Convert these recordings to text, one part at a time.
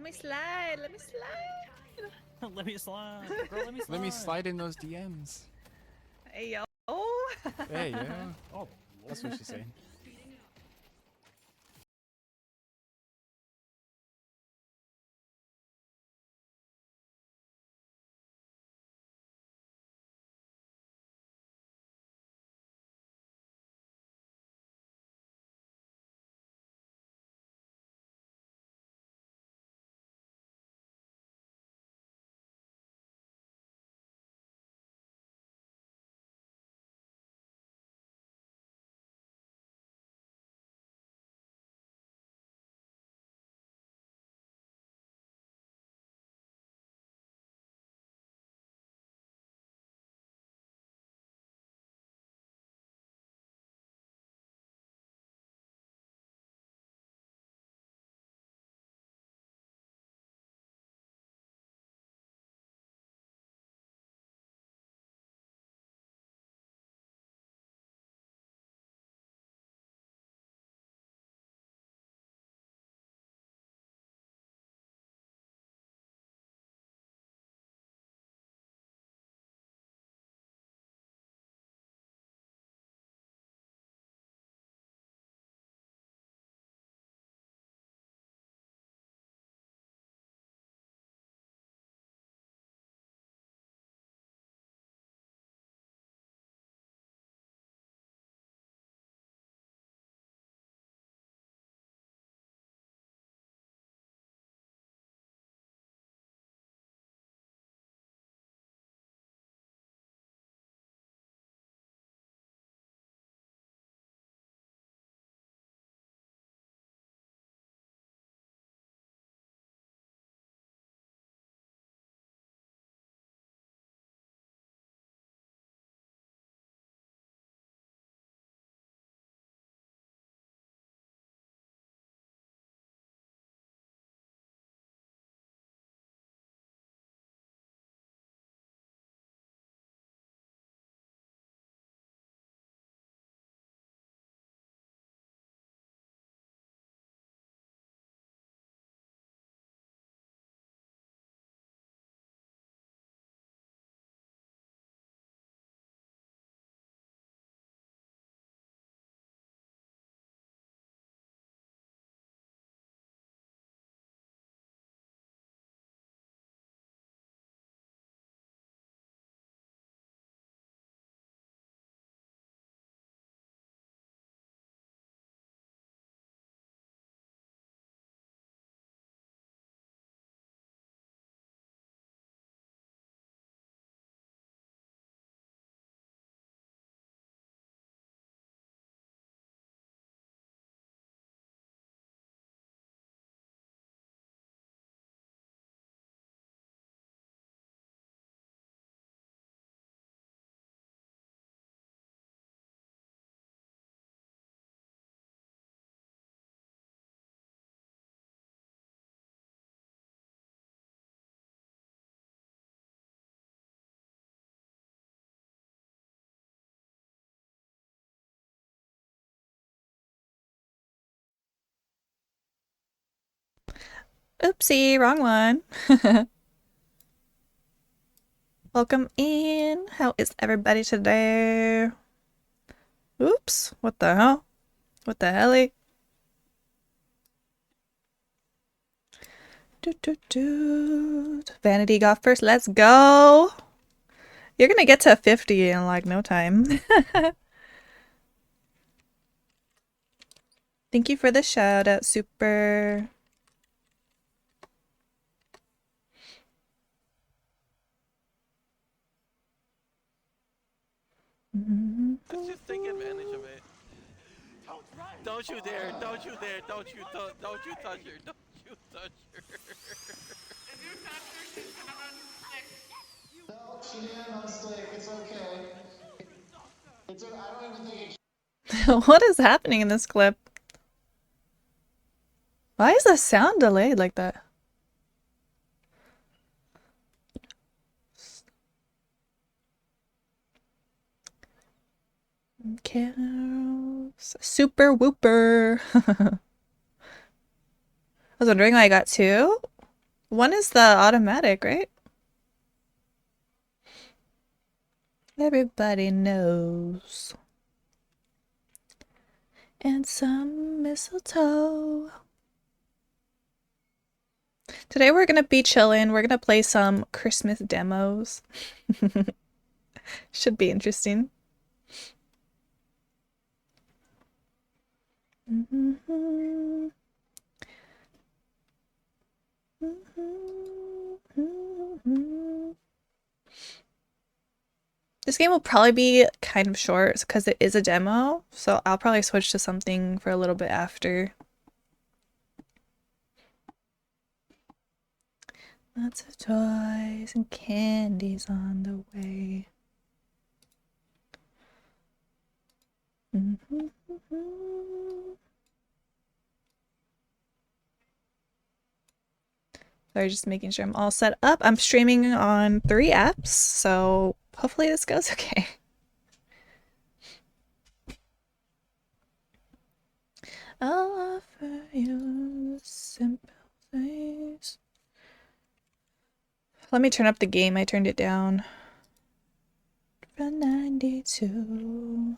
Let me slide. Let me slide. Let me slide. Girl, let me slide. Let me slide in those DMs. Hey, yo. Hey, yeah. Oh, That's what she's saying. Oopsie, wrong one. Welcome in. How is everybody today? Oops. What the hell? What the helly? Vanity got first. Let's go. You're gonna get to 50 in like no time. Thank you for the shout out, Super. Let's just take advantage of it. Don't you dare! Don't you dare! Don't you touch her! Don't you touch her! If you touch her, she's gonna unstick. No, she didn't unstick. It's okay. It's. I don't even think it. What is happening in this clip? Why is the sound delayed like that? Cows. Super Whooper. I was wondering why I got two. One is the automatic, right? Everybody knows. And some mistletoe. Today we're gonna be chilling. We're gonna play some Christmas demos. Should be interesting. This game will probably be kind of short because it is a demo, so I'll probably switch to something for a little bit after. Lots of toys and candies on the way. Sorry, just making sure I'm all set up. I'm streaming on 3 apps, so hopefully this goes okay. I'll offer you simple things. Let me turn up the game. I turned it down. From 92.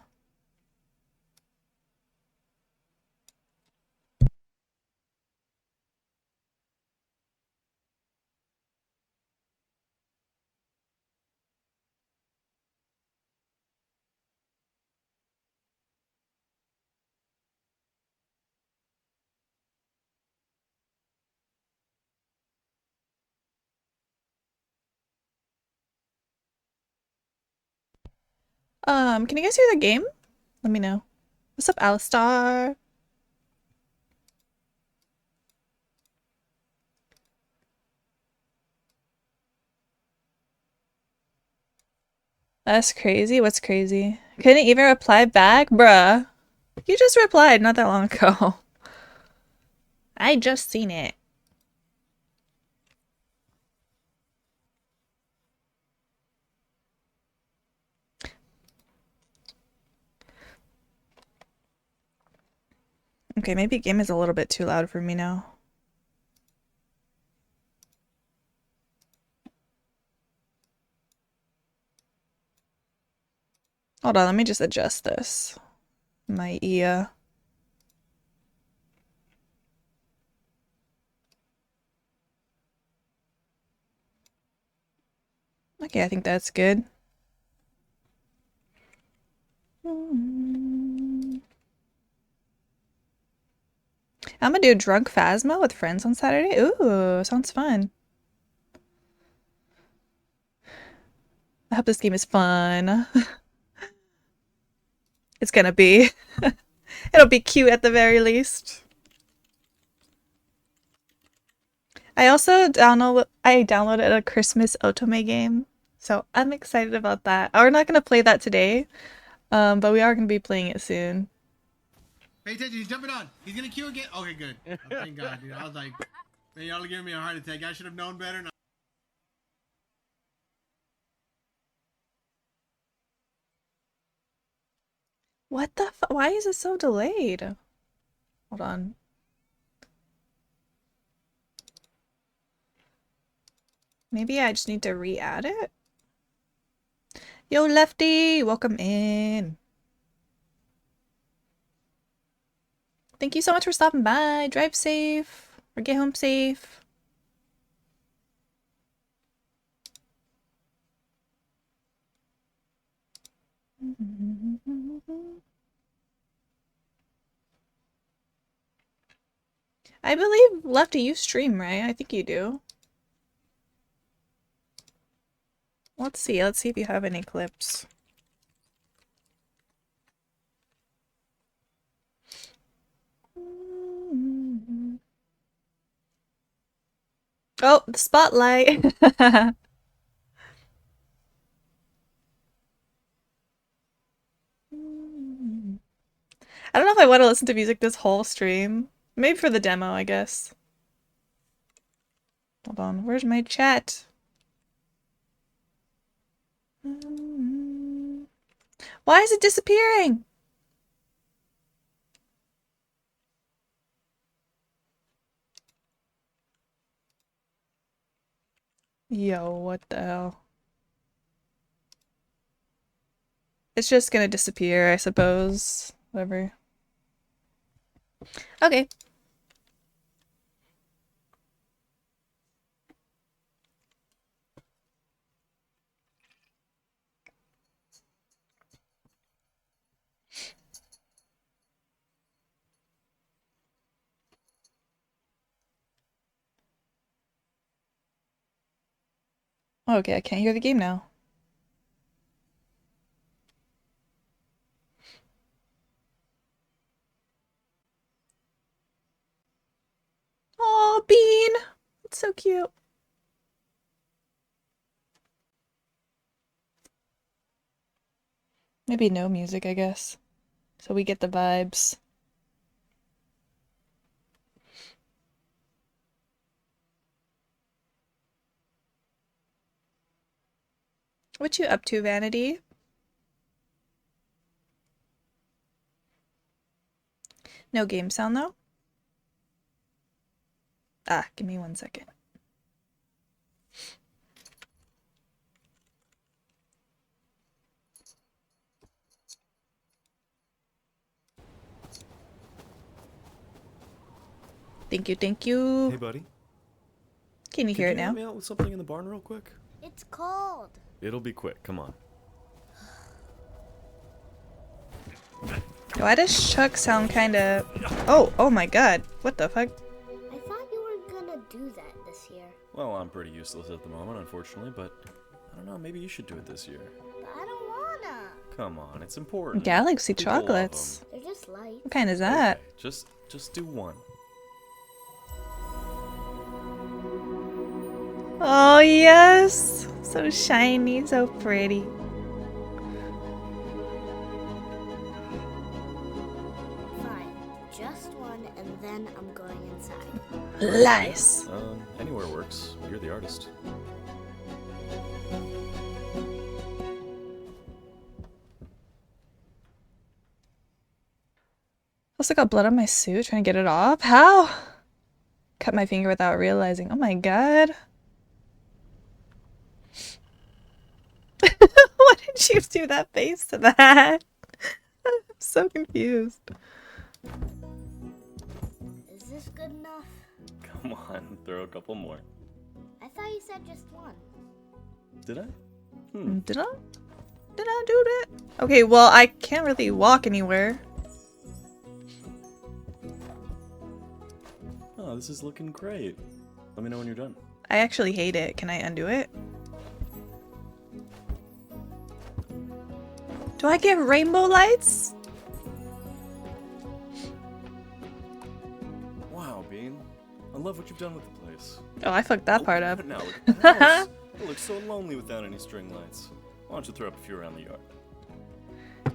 Can you guys hear the game? Let me know. What's up, Alistar? That's crazy. What's crazy? Couldn't even reply back? Bruh. You just replied not that long ago. I just seen it. Okay, maybe game is a little bit too loud for me now. Hold on, let me just adjust this. My ear. Okay, I think that's good. I'm gonna do Drunk Phasma with friends on Saturday. Ooh, sounds fun. I hope this game is fun. It's gonna be. It'll be cute at the very least. I also downloaded a Christmas Otome game, so I'm excited about that. We're not gonna play that today, but we are gonna be playing it soon. Pay attention, he's jumping on. He's gonna queue again. Okay, good. Oh, thank God, dude. I was like, man, y'all are giving me a heart attack. I should have known better. What the why is it so delayed? Hold on. Maybe I just need to re-add it? Yo, Lefty! Welcome in. Thank you so much for stopping by. Drive safe. Or get home safe. I believe, Lefty, you stream, right? I think you do. Let's see if you have any clips. Oh, the spotlight. I don't know if I want to listen to music this whole stream. Maybe for the demo, I guess. Hold on, where's my chat? Why is it disappearing? Yo, what the hell? It's just gonna disappear, I suppose. Whatever. Okay. Okay, I can't hear the game now. Oh, Bean! It's so cute. Maybe no music, I guess. So we get the vibes. What you up to, Vanity? No game sound though? Ah, give me 1 second. Thank you, thank you. Hey, buddy. Can you hear it Could you help now? me out with something in the barn real quick? It's cold. It'll be quick. Come on. Why does Chuck sound kinda... Oh my god. What the fuck? I thought you were gonna do that this year. Well, I'm pretty useless at the moment, unfortunately, but I don't know. Maybe you should do it this year. But I don't wanna. Come on, it's important. Galaxy People love chocolates. 'em. They're just light. What kind is that? Okay, just do one. Oh yes! So shiny, so pretty. Fine. Just one, and then I'm going inside. Nice! Anywhere works. You're the artist. Also got blood on my suit, trying to get it off. How? Cut my finger without realizing. Oh my god. Why did you do that face to that? I'm so confused. Is this good enough? Come on, throw a couple more. I thought you said just one. Did I? Did I? Did I do that? Okay, well, I can't really walk anywhere. Oh, this is looking great. Let me know when you're done. I actually hate it. Can I undo it? Do I get rainbow lights? Wow, Bean. I love what you've done with the place. Oh, I fucked that part up. Now look at the house. It looks so lonely without any string lights. Why don't you throw up a few around the yard?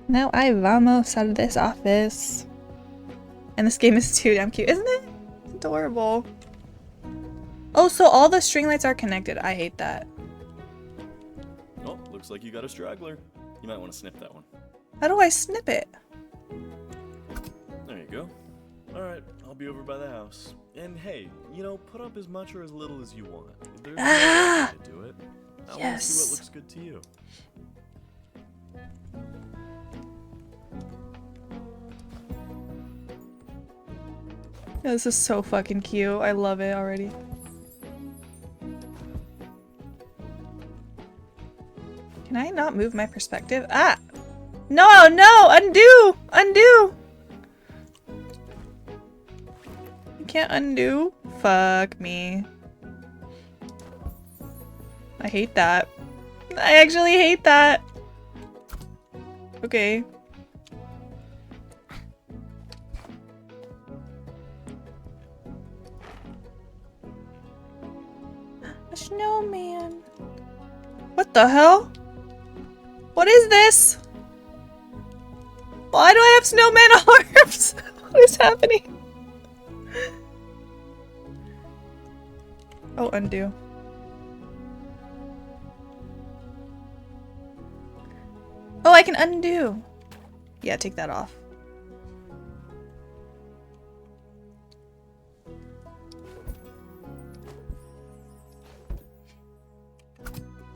Now I vamos out of this office. And this game is too damn cute, isn't it? It's adorable. Oh, so all the string lights are connected. I hate that. Oh, looks like you got a straggler. You might want to snip that one. How do I snip it? There you go. Alright, I'll be over by the house. And hey, you know, put up as much or as little as you want. There's no way to do it. I want to see what looks good to you. This is so fucking cute. I love it already. Can I not move my perspective? Ah! No, no! Undo! Undo! You can't undo? Fuck me. I hate that. I actually hate that. Okay. A snowman. What the hell? What is this? Why do I have snowman arms? What is happening? Oh, undo. Oh, I can undo. Yeah, take that off.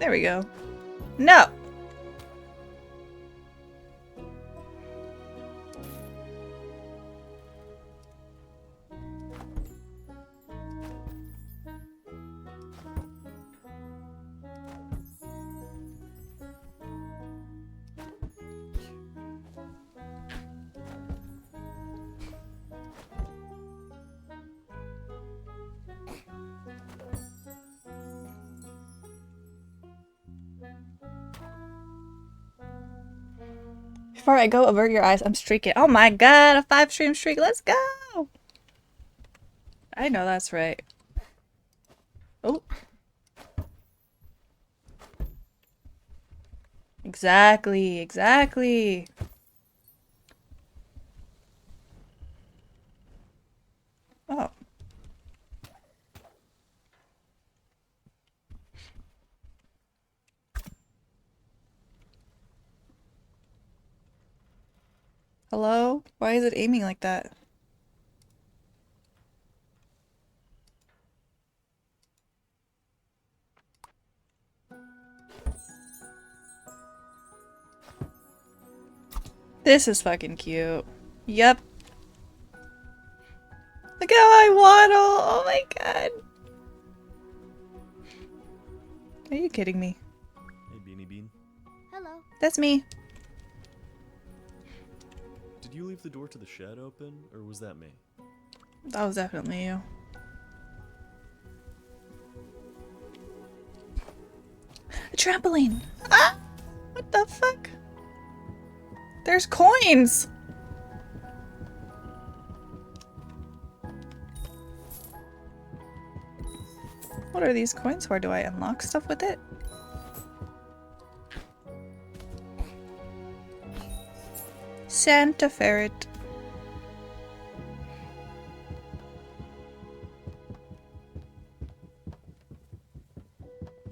There we go. No! Before I go, avert your eyes. I'm streaking. Oh my god, a 5-stream streak. Let's go! I know that's right. Oh. Exactly, exactly. Oh. Hello? Why is it aiming like that? This is fucking cute. Yep. Look how I waddle! Oh my god. Are you kidding me? Hey, Beanie Bean. Hello. That's me. Did you leave the door to the shed open, or was that me? That was definitely you. A trampoline! Ah! What the fuck? There's coins! What are these coins for? Do I unlock stuff with it? Santa Ferret.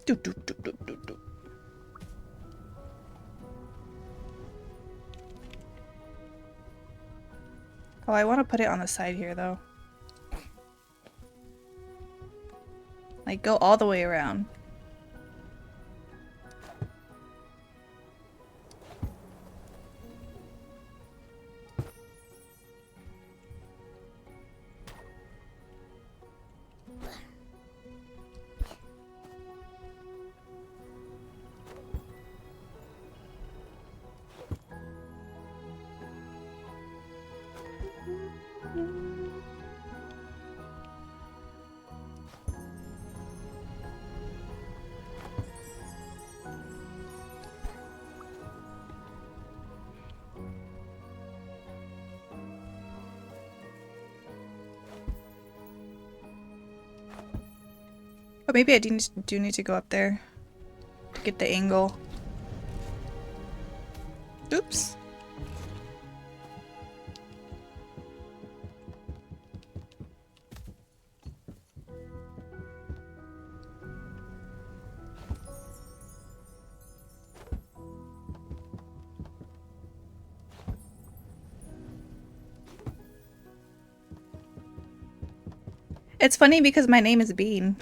Do, do, do, do, do, do. Oh, I want to put it on the side here, though. Like, go all the way around. But maybe I do need to go up there to get the angle. Oops. It's funny because my name is Bean.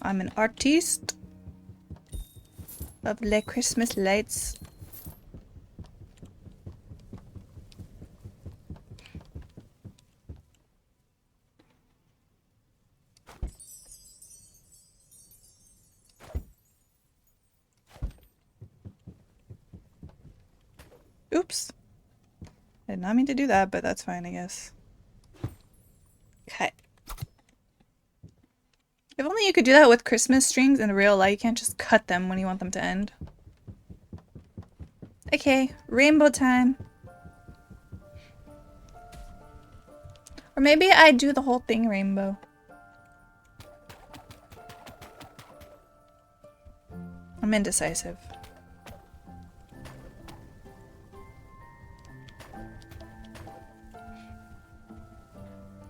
I'm an artiste of the Christmas lights. Oops. I did not mean to do that, but that's fine, I guess. Okay. If only you could do that with Christmas strings in real life. You can't just cut them when you want them to end. Okay, rainbow time. Or maybe I do the whole thing rainbow. I'm indecisive.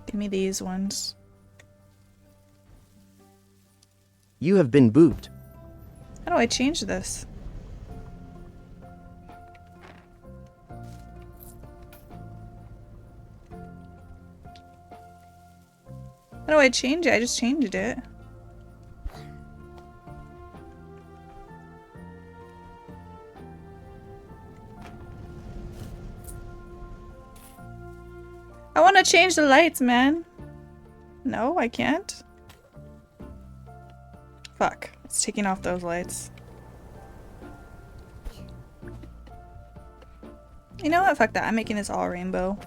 Give me these ones. You have been booped. How do I change this? How do I change it? I just changed it. I want to change the lights, man. No, I can't. Fuck. It's taking off those lights. You know what? Fuck that. I'm making this all rainbow.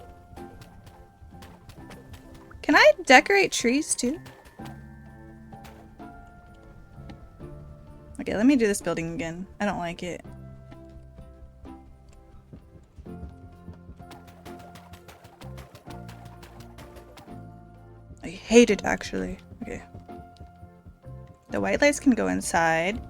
Can I decorate trees too? Okay, let me do this building again. I don't like it. I hate it actually. Okay. The white lights can go inside.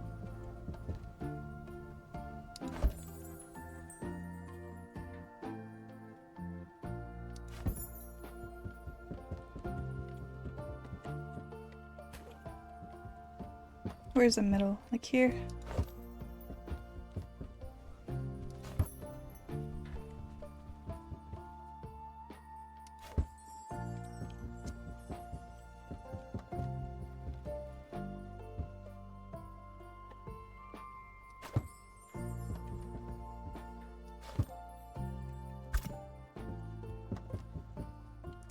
Where's the middle? Like here?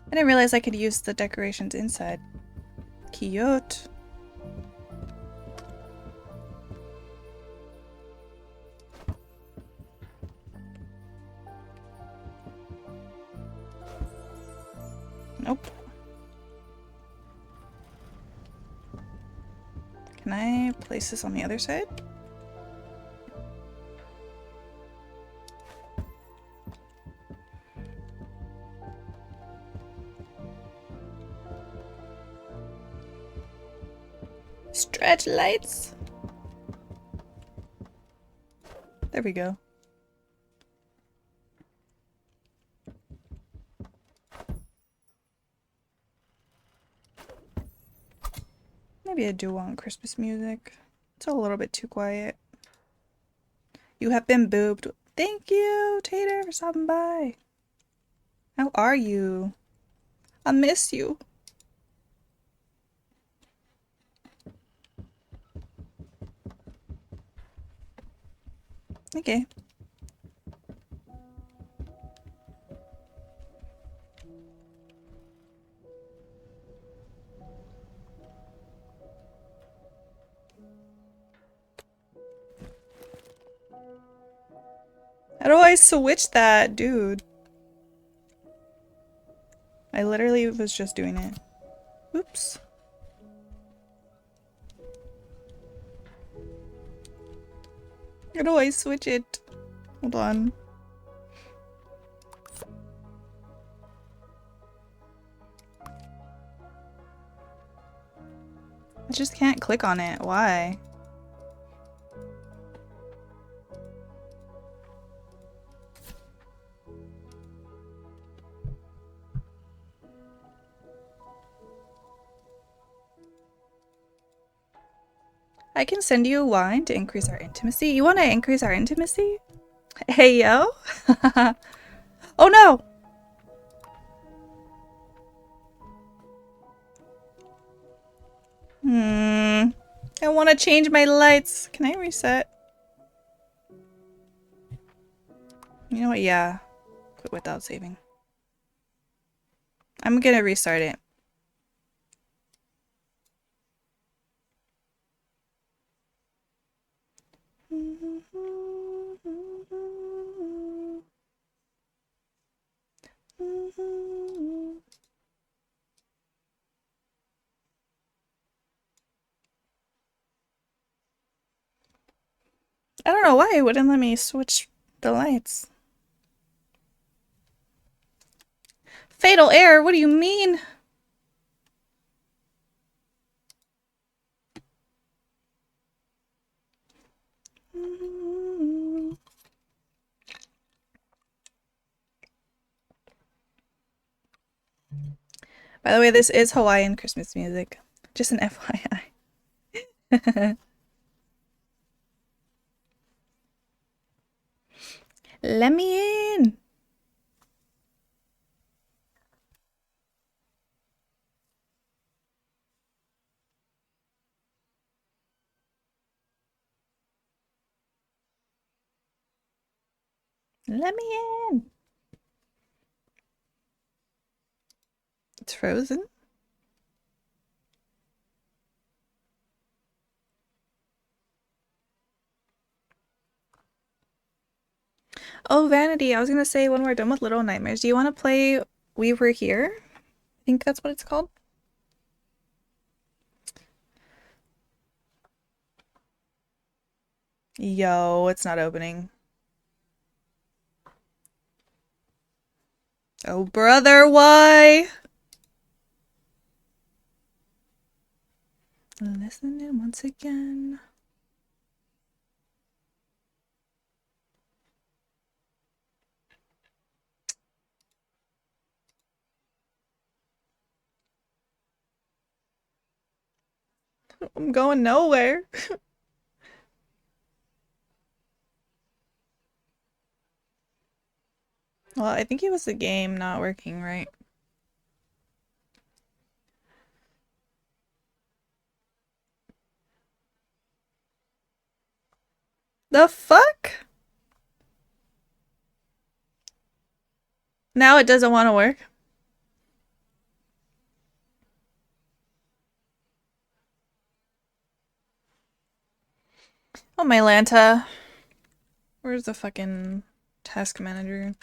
I didn't realize I could use the decorations inside. Cute. Nope. Can I place this on the other side? Stretch lights. There we go. Maybe I do want Christmas music. It's a little bit too quiet. You have been booped. Thank you, Tater, for stopping by. How are you? I miss you. Okay. How do I switch that, dude? I literally was just doing it. Oops. How do I switch it? Hold on. I just can't click on it. Why? I can send you wine to increase our intimacy. You want to increase our intimacy? Hey, yo. Oh, no. I want to change my lights. Can I reset? You know what? Yeah. Quit without saving. I'm gonna restart it. I don't know why it wouldn't let me switch the lights. Fatal error? What do you mean? By the way, this is Hawaiian Christmas music. Just an FYI. Let me in. Let me in. It's frozen. Oh, Vanity, I was gonna say when we're done with Little Nightmares, do you want to play We Were Here? I think that's what it's called. Yo, it's not opening. Oh, brother, why? Listening once again. I'm going nowhere. Well, I think it was the game not working right. The fuck? Now it doesn't want to work. Oh, my Lanta. Where's the fucking task manager?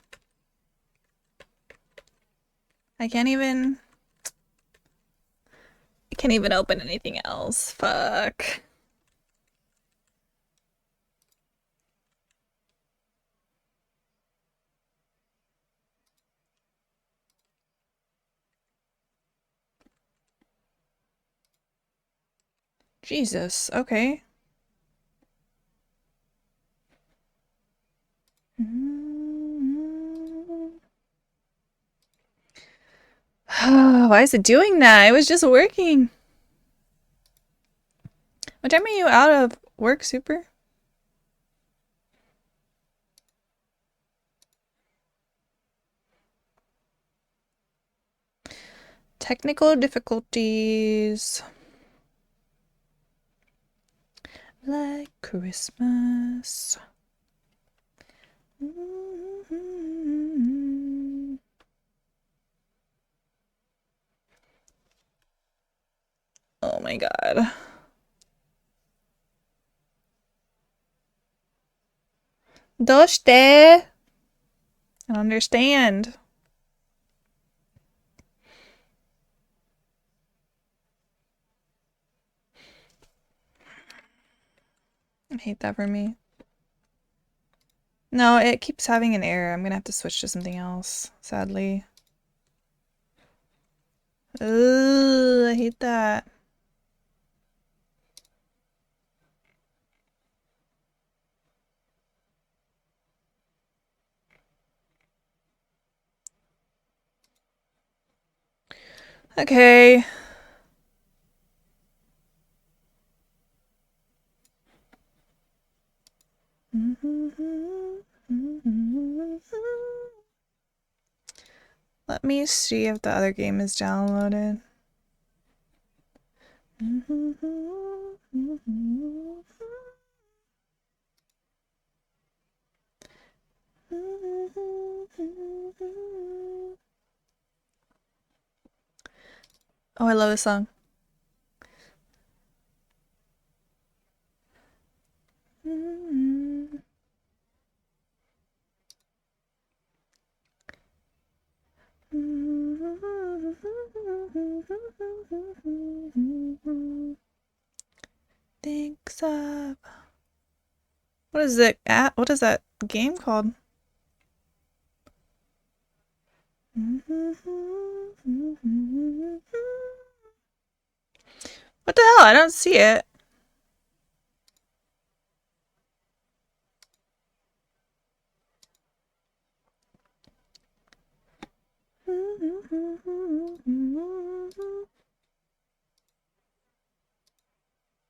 I can't even open anything else. Fuck. Jesus, okay. Why is it doing that? It was just working. What time are you out of work, Super? Technical difficulties. Like Christmas. Oh my god. Doshte. I don't understand. I hate that for me. No, it keeps having an error. I'm gonna have to switch to something else, sadly. Ugh, I hate that. Okay. Let me see if the other game is downloaded. Oh, I love this song. Thanks up. What is it at? What is that game called? What the hell? I don't see it.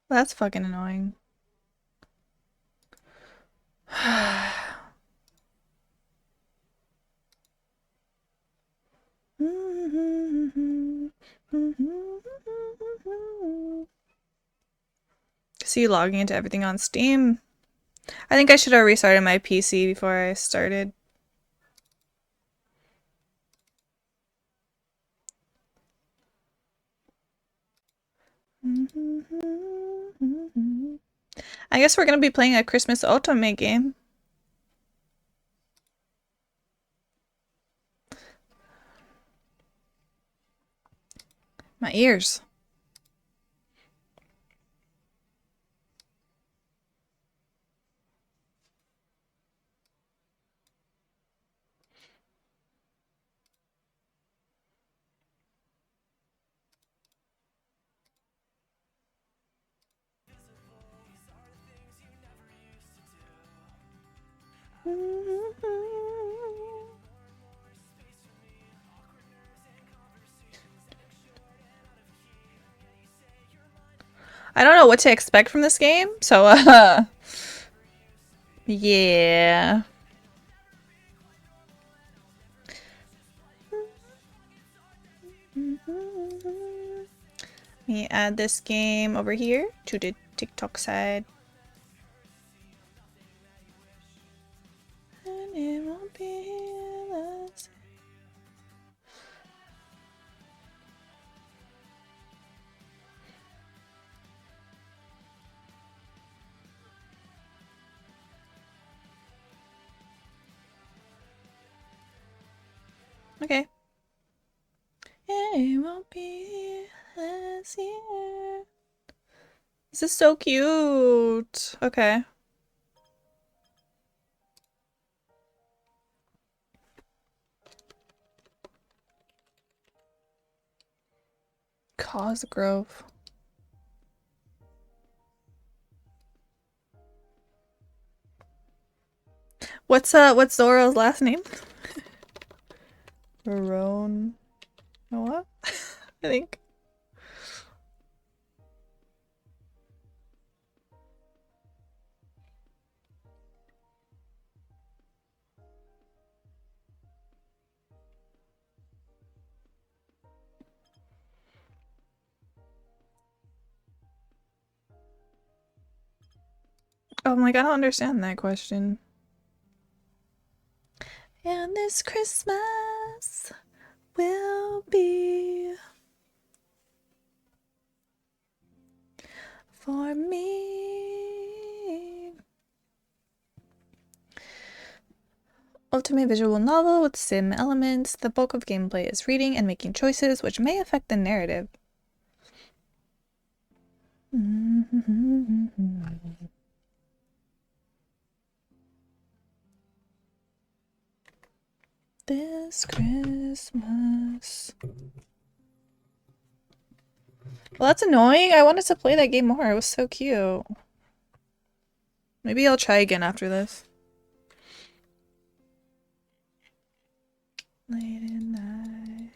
That's fucking annoying. See, logging into everything on Steam. I think I should have restarted my PC before I started I guess we're gonna be playing a Christmas Otome game. My ears. I don't know what to expect from this game, so yeah. Let me add this game over here to the TikTok side. And it won't be less. Okay. It won't be last year. This is so cute. Okay. Cosgrove. What's Zoro's last name? Barone. You know what? I think. Oh, I'm like, I don't understand that question. And this Christmas will be for me. Ultimate visual novel with sim elements. The bulk of gameplay is reading and making choices, which may affect the narrative. This Christmas. Well, that's annoying. I wanted to play that game more. It was so cute. Maybe I'll try again after this. Late at night.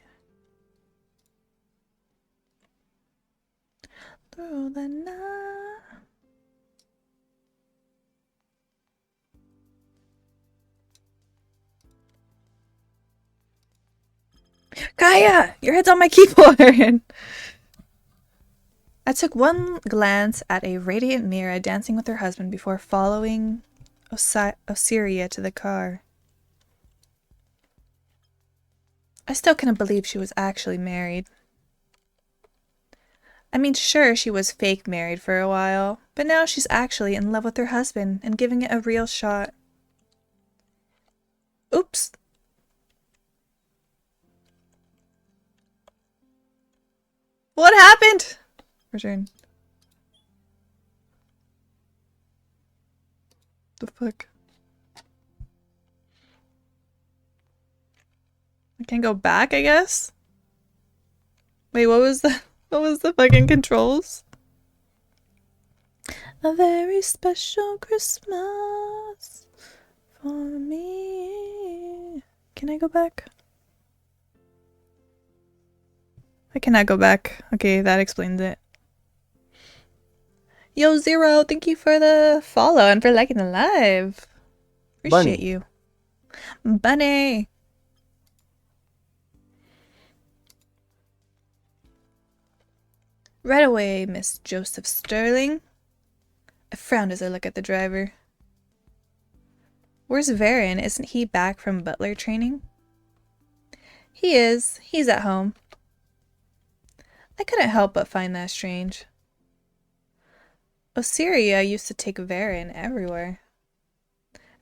Through the night. Kaya! Your head's on my keyboard! I took one glance at a radiant Mira dancing with her husband before following Osiria to the car. I still couldn't believe she was actually married. I mean, sure, she was fake married for a while, but now she's actually in love with her husband and giving it a real shot. Oops. What happened? Return. The fuck? I can go back, I guess? Wait, what was the fucking controls? A very special Christmas for me. Can I go back? I cannot go back. Okay, that explains it. Yo, Zero, thank you for the follow and for liking the live. Appreciate you. Bunny. Right away, Miss Joseph Sterling. I frowned as I looked at the driver. Where's Varen? Isn't he back from butler training? He is. He's at home. I couldn't help but find that strange. Osiria used to take Varen everywhere.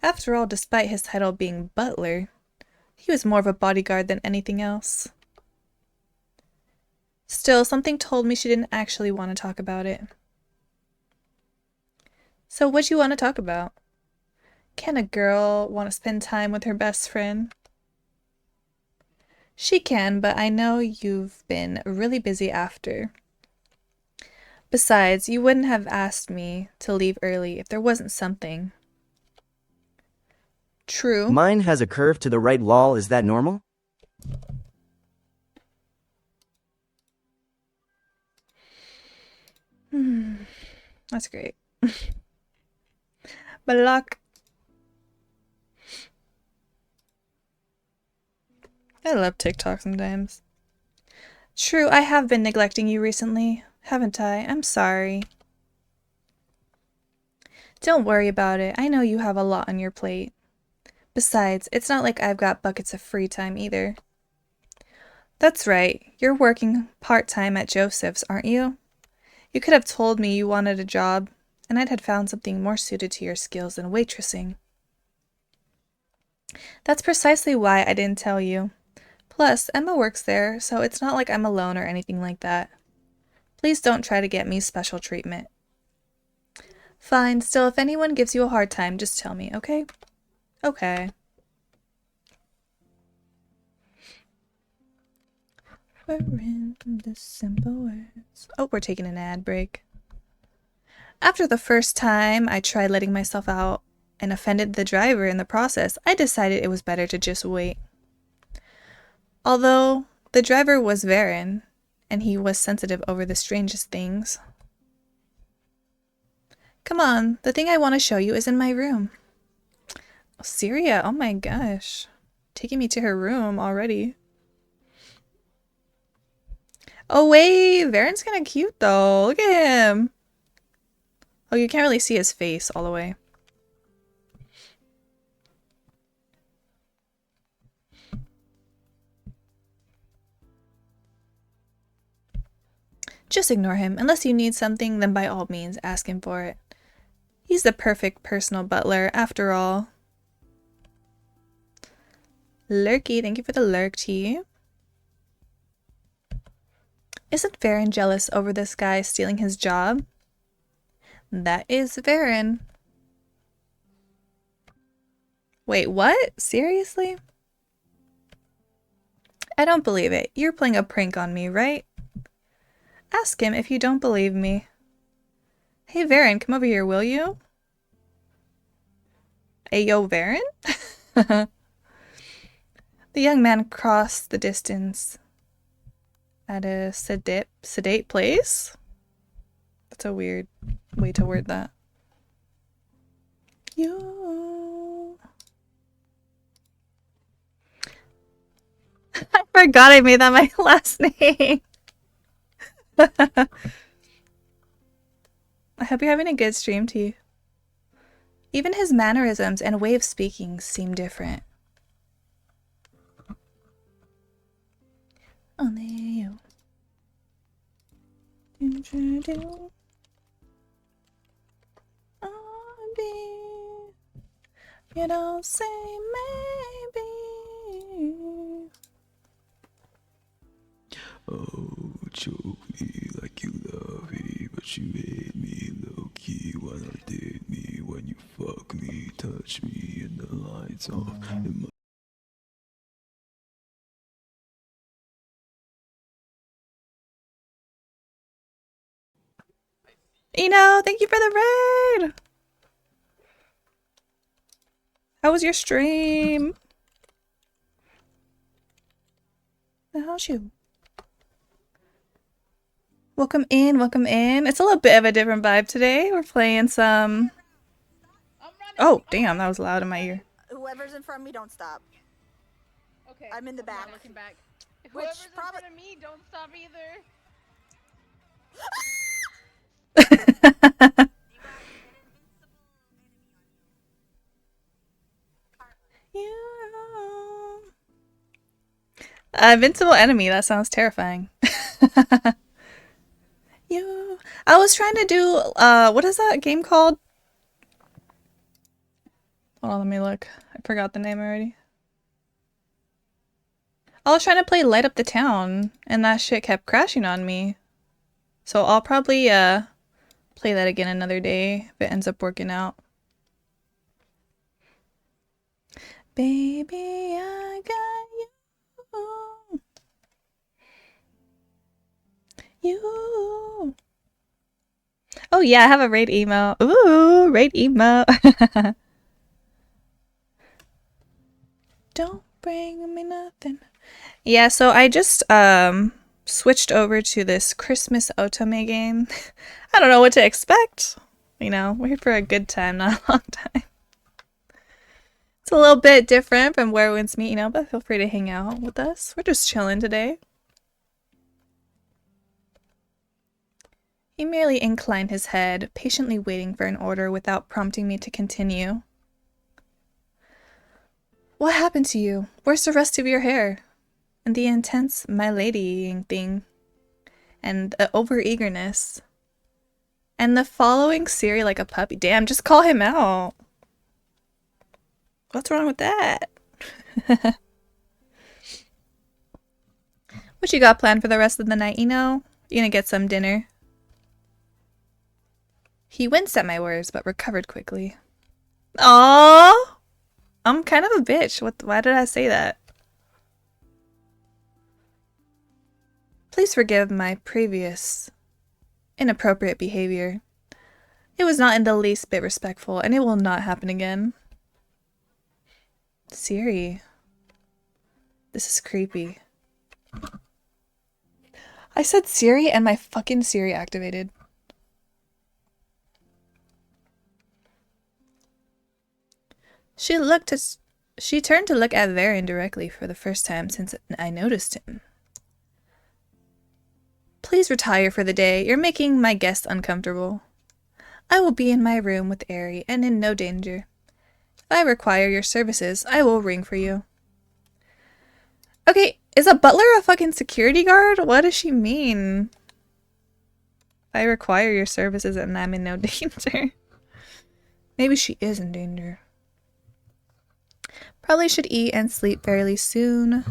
After all, despite his title being butler, he was more of a bodyguard than anything else. Still, something told me she didn't actually want to talk about it. So what'd you want to talk about? Can a girl want to spend time with her best friend? She can, but I know you've been really busy after. Besides, you wouldn't have asked me to leave early if there wasn't something. True. Mine has a curve to the right. Lol, is that normal? That's great. But luck. I love TikTok sometimes. True, I have been neglecting you recently, haven't I? I'm sorry. Don't worry about it. I know you have a lot on your plate. Besides, it's not like I've got buckets of free time either. That's right. You're working part-time at Joseph's, aren't you? You could have told me you wanted a job, and I'd had found something more suited to your skills than waitressing. That's precisely why I didn't tell you. Plus, Emma works there, so it's not like I'm alone or anything like that. Please don't try to get me special treatment. Fine, still, if anyone gives you a hard time, just tell me, okay? Okay. We're in the simple words. Oh, we're taking an ad break. After the first time I tried letting myself out and offended the driver in the process, I decided it was better to just wait. Although the driver was Varen, and he was sensitive over the strangest things. Come on, the thing I want to show you is in my room. Syria, oh my gosh. Taking me to her room already. Oh wait, Varen's kind of cute though. Look at him. Oh, you can't really see his face all the way. Just ignore him. Unless you need something, then by all means, ask him for it. He's the perfect personal butler, after all. Lurky, thank you for the lurk tea. Isn't Varen jealous over this guy stealing his job? That is Varen. Wait, what? Seriously? I don't believe it. You're playing a prank on me, right? Ask him if you don't believe me. Hey, Varen, come over here, will you? Hey, yo, Varen? The young man crossed the distance at a sedate place? That's a weird way to word that. Yo. I forgot I made that my last name. I hope you're having a good stream, T. Even his mannerisms and way of speaking seem different. Only you. You don't say maybe. Oh, choke me like you love me, but you hate me low-key. Why not date me when you fuck me, touch me, and the lights off? Eno, thank you for the raid! How was your stream? How's you? Welcome in, welcome in. It's a little bit of a different vibe today. We're playing some... Oh, damn, that was loud in my ear. Whoever's in front of me, don't stop. Okay. I'm in the back. Looking back. Which Whoever's in front of me, don't stop either. Invincible enemy, that sounds terrifying. You. I was trying to do, what is that game called? Hold on, let me look. I forgot the name already. I was trying to play Light Up the Town, and that shit kept crashing on me. So I'll probably, play that again another day if it ends up working out. Baby, I got you. You. Oh yeah, I have a raid email. Ooh, raid email. Don't bring me nothing. Yeah, so I just switched over to this Christmas otome game. I don't know what to expect. You know, we're here for a good time, not a long time. It's a little bit different from where winds meet, you know, but feel free to hang out with us. We're just chilling today. He merely inclined his head, patiently waiting for an order without prompting me to continue. What happened to you? Where's the rest of your hair? And the intense my ladying thing. And the over-eagerness. And the following Siri like a puppy. Damn, just call him out. What's wrong with that? What you got planned for the rest of the night, you know? You gonna get some dinner? He winced at my words, but recovered quickly. Aww! I'm kind of a bitch. Why did I say that? Please forgive my previous inappropriate behavior. It was not in the least bit respectful, and it will not happen again. Siri. This is creepy. I said Siri and my fucking Siri activated. She turned to look at Varen directly for the first time since I noticed him. Please retire for the day. You're making my guest uncomfortable. I will be in my room with Erie and in no danger. If I require your services, I will ring for you. Okay, is a butler a fucking security guard? What does she mean? If I require your services and I'm in no danger. Maybe she is in danger. Probably should eat and sleep fairly soon.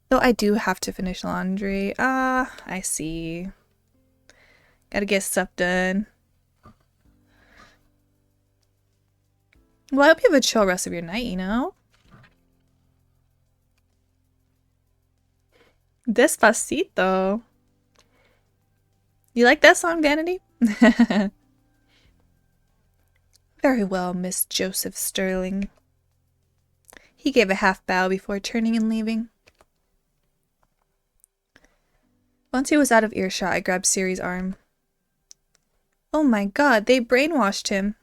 Though I do have to finish laundry. Ah, I see. Gotta get stuff done. Well, I hope you have a chill rest of your night, you know? Despacito. You like that song, Vanity? Very well, Miss Joseph Sterling. He gave a half bow before turning and leaving. Once he was out of earshot, I grabbed Siri's arm. Oh my god, they brainwashed him.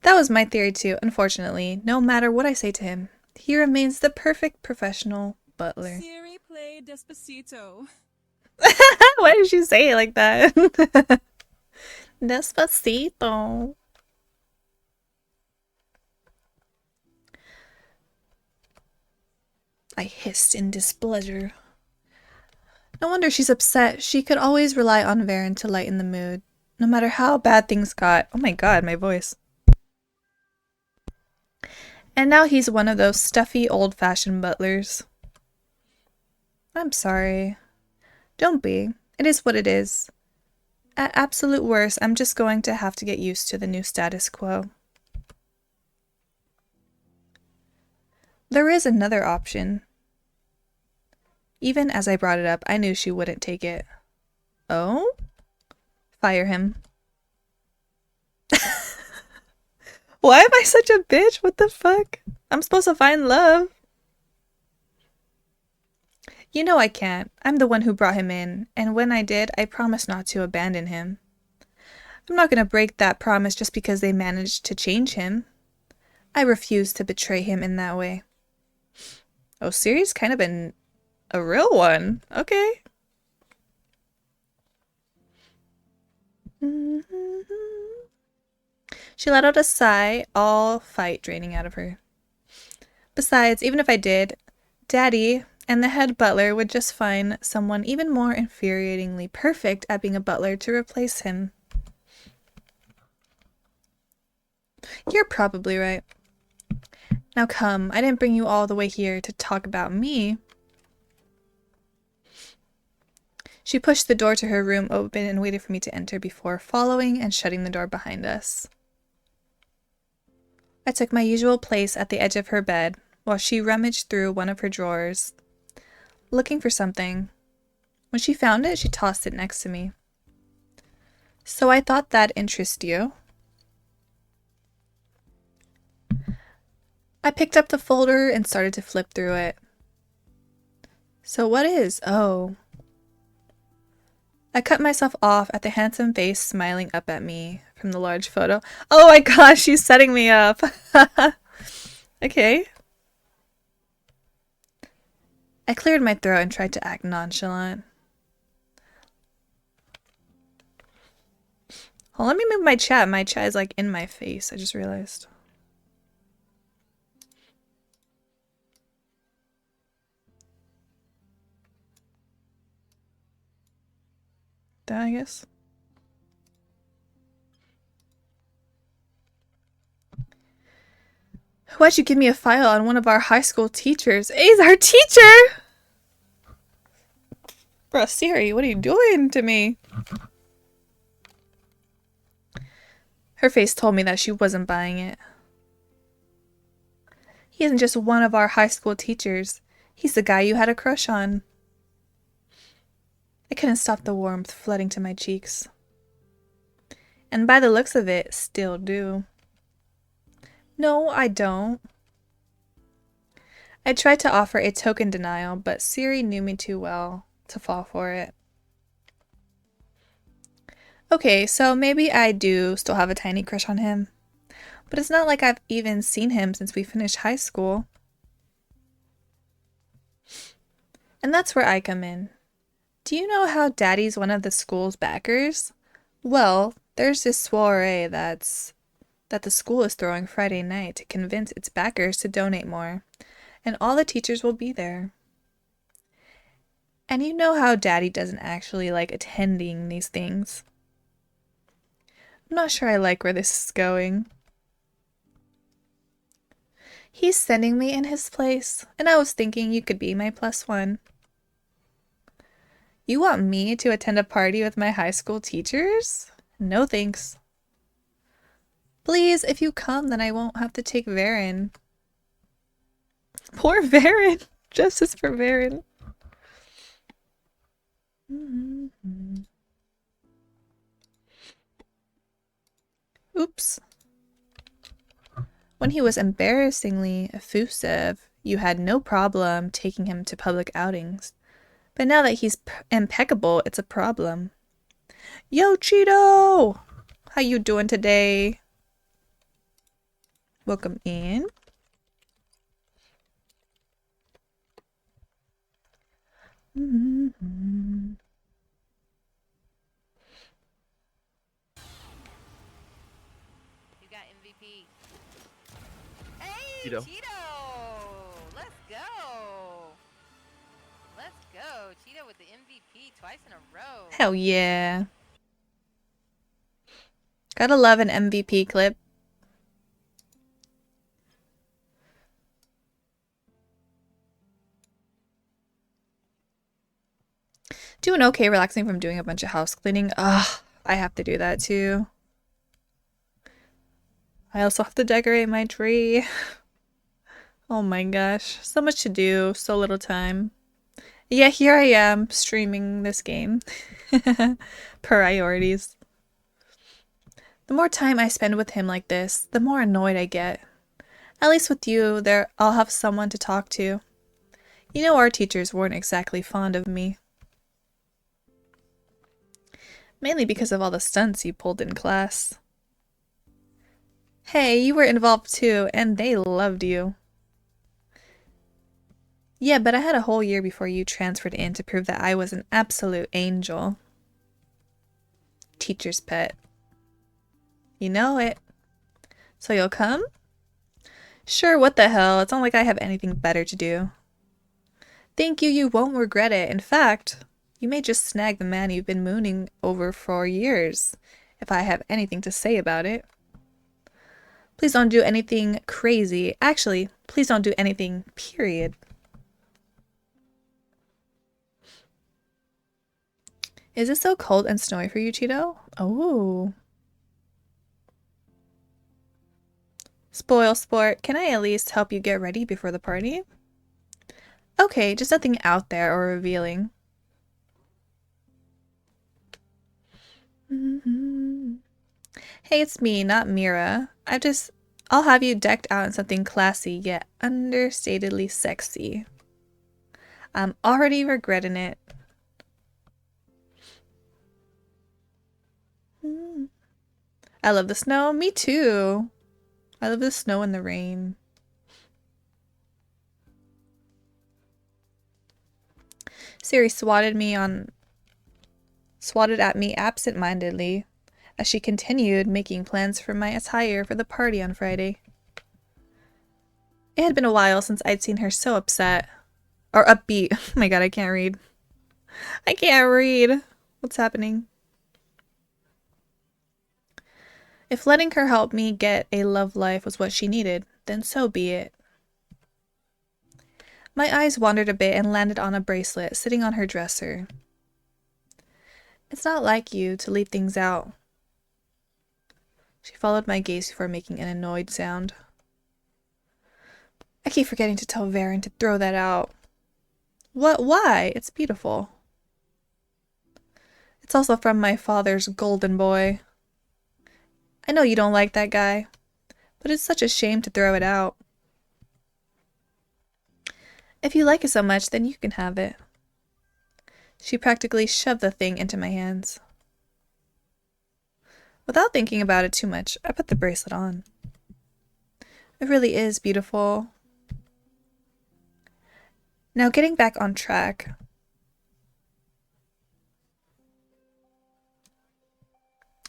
That was my theory too, unfortunately. No matter what I say to him, he remains the perfect professional butler. Siri played Despacito. Why did you say it like that? Despacito. I hissed in displeasure. No wonder she's upset. She could always rely on Varen to lighten the mood, no matter how bad things got. Oh my god, my voice. And now he's one of those stuffy, old-fashioned butlers. I'm sorry. Don't be. It is what it is. At absolute worst, I'm just going to have to get used to the new status quo. There is another option. Even as I brought it up, I knew she wouldn't take it. Oh? Fire him. Why am I such a bitch? What the fuck? I'm supposed to find love. You know I can't. I'm the one who brought him in, and when I did, I promised not to abandon him. I'm not gonna break that promise just because they managed to change him. I refuse to betray him in that way. Oh, Siri's kind of a real one. Okay. She let out a sigh, all fight draining out of her. Besides, even if I did, Daddy, And the head butler would just find someone even more infuriatingly perfect at being a butler to replace him. You're probably right. Now come, I didn't bring you all the way here to talk about me. She pushed the door to her room open and waited for me to enter before following and shutting the door behind us. I took my usual place at the edge of her bed while she rummaged through one of her drawers, looking for something. When she found it, she tossed it next to me. So I thought that'd interest you. I picked up the folder and started to flip through it. So what is? Oh. I cut myself off at the handsome face smiling up at me from the large photo. Oh my gosh, she's setting me up. Okay. I cleared my throat and tried to act nonchalant. Oh, let me move my chat. My chat is like in my face. I just realized. That, I guess. Why'd you give me a file on one of our high school teachers? He's our teacher! Bro, Siri, what are you doing to me? Her face told me that she wasn't buying it. He isn't just one of our high school teachers. He's the guy you had a crush on. I couldn't stop the warmth flooding to my cheeks. And by the looks of it, still do. No, I don't. I tried to offer a token denial, but Siri knew me too well to fall for it. Okay, so maybe I do still have a tiny crush on him. But it's not like I've even seen him since we finished high school. And that's where I come in. Do you know how Daddy's one of the school's backers? Well, there's this soiree that the school is throwing Friday night to convince its backers to donate more, and all the teachers will be there. And you know how Daddy doesn't actually like attending these things. I'm not sure I like where this is going. He's sending me in his place, and I was thinking you could be my +1. You want me to attend a party with my high school teachers? No thanks. Please, if you come, then I won't have to take Varen. Poor Varen. Justice for Varen. Oops. When he was embarrassingly effusive, you had no problem taking him to public outings. But now that he's impeccable, it's a problem. Yo, Cheeto! How you doing today? Welcome in. You got MVP. Cheeto. Let's go! Let's go! Cheeto with the MVP twice in a row. Hell yeah. Gotta love an MVP clip. Doing okay, relaxing from doing a bunch of house cleaning. Ugh, I have to do that too. I also have to decorate my tree. Oh my gosh, so much to do, so little time. Yeah, here I am, streaming this game. Priorities. The more time I spend with him like this, the more annoyed I get. At least with you, I'll have someone to talk to. You know, our teachers weren't exactly fond of me. Mainly because of all the stunts you pulled in class. Hey, you were involved too, and they loved you. Yeah, but I had a whole year before you transferred in to prove that I was an absolute angel. Teacher's pet. You know it. So you'll come? Sure, what the hell? It's not like I have anything better to do. Thank you, you won't regret it. In fact, you may just snag the man you've been mooning over for years, if I have anything to say about it. Please don't do anything crazy. Actually, please don't do anything, period. Is it so cold and snowy for you, Cheeto? Oh. Spoil sport, can I at least help you get ready before the party? Okay, just nothing out there or revealing. Hey, it's me, not Mira. I'll have you decked out in something classy yet understatedly sexy. I'm already regretting it. I love the snow. Me too. I love the snow and the rain. Siri swatted at me absent-mindedly as she continued making plans for my attire for the party on Friday. It had been a while since I'd seen her so upset. Or upbeat. Oh my god, I can't read. I can't read. What's happening? If letting her help me get a love life was what she needed, then so be it. My eyes wandered a bit and landed on a bracelet sitting on her dresser. It's not like you to leave things out. She followed my gaze before making an annoyed sound. I keep forgetting to tell Varen to throw that out. What? Why? It's beautiful. It's also from my father's golden boy. I know you don't like that guy, but it's such a shame to throw it out. If you like it so much, then you can have it. She practically shoved the thing into my hands. Without thinking about it too much, I put the bracelet on. It really is beautiful. Now getting back on track.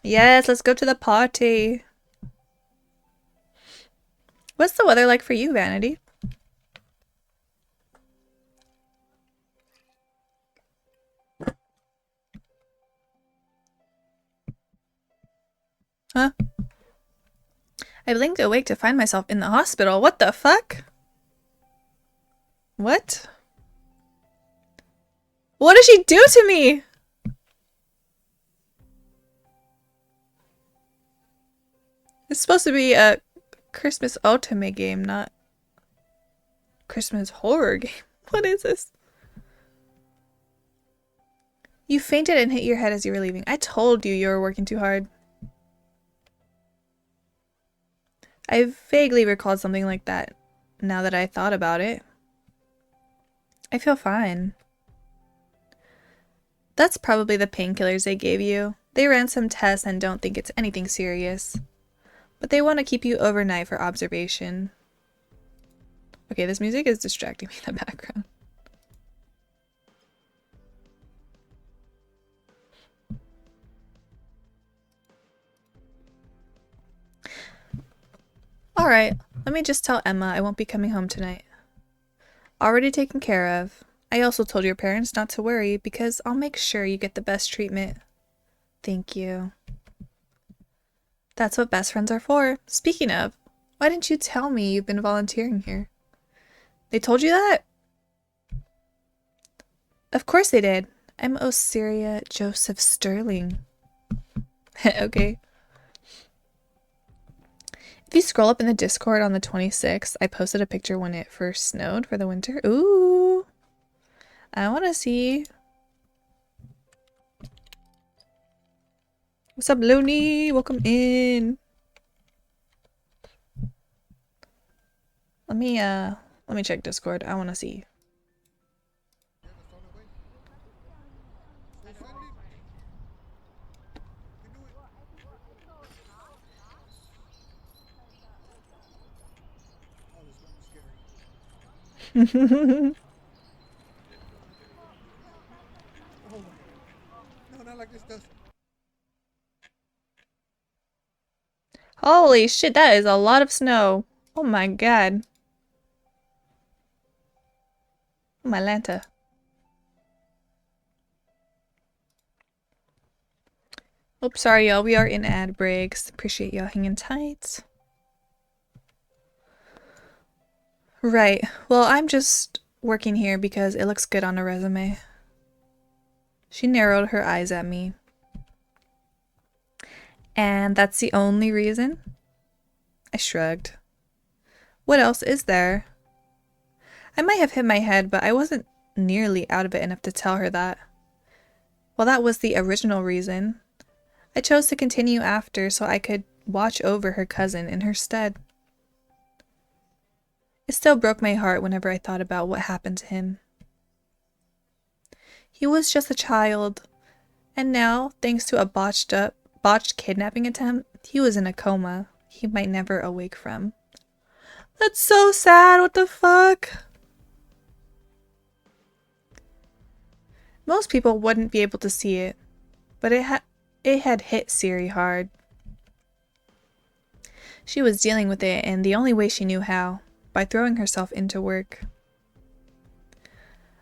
Yes, let's go to the party. What's the weather like for you, Vanity? Huh? I blinked awake to find myself in the hospital. What the fuck? What? What did she do to me? It's supposed to be a Christmas Ultimate game, not Christmas horror game. What is this? You fainted and hit your head as you were leaving. I told you were working too hard. I vaguely recalled something like that now that I thought about it. I feel fine. That's probably the painkillers they gave you. They ran some tests and don't think it's anything serious. But they want to keep you overnight for observation. Okay, this music is distracting me in the background. Alright, let me just tell Emma I won't be coming home tonight. Already taken care of. I also told your parents not to worry because I'll make sure you get the best treatment. Thank you. That's what best friends are for. Speaking of, why didn't you tell me you've been volunteering here? They told you that? Of course they did. I'm Osiria Joseph Sterling. Okay. If you scroll up in the Discord on the 26th, I posted a picture when it first snowed for the winter. Ooh. I want to see. What's up, Looney? Welcome in. Let me check Discord. I want to see. No, not like this does. Holy shit, that is a lot of snow. Oh my god. Oh My Lanta. Oops, sorry y'all. We are in ad breaks. Appreciate y'all hanging tight. Right. Well, I'm just working here because it looks good on a resume. She narrowed her eyes at me. And that's the only reason? I shrugged. What else is there? I might have hit my head, but I wasn't nearly out of it enough to tell her that. Well, that was the original reason. I chose to continue after so I could watch over her cousin in her stead. It still broke my heart whenever I thought about what happened to him. He was just a child, and now, thanks to a botched kidnapping attempt, he was in a coma he might never awake from. That's so sad, what the fuck? Most people wouldn't be able to see it, but it had hit Siri hard. She was dealing with it in the only way she knew how, by throwing herself into work.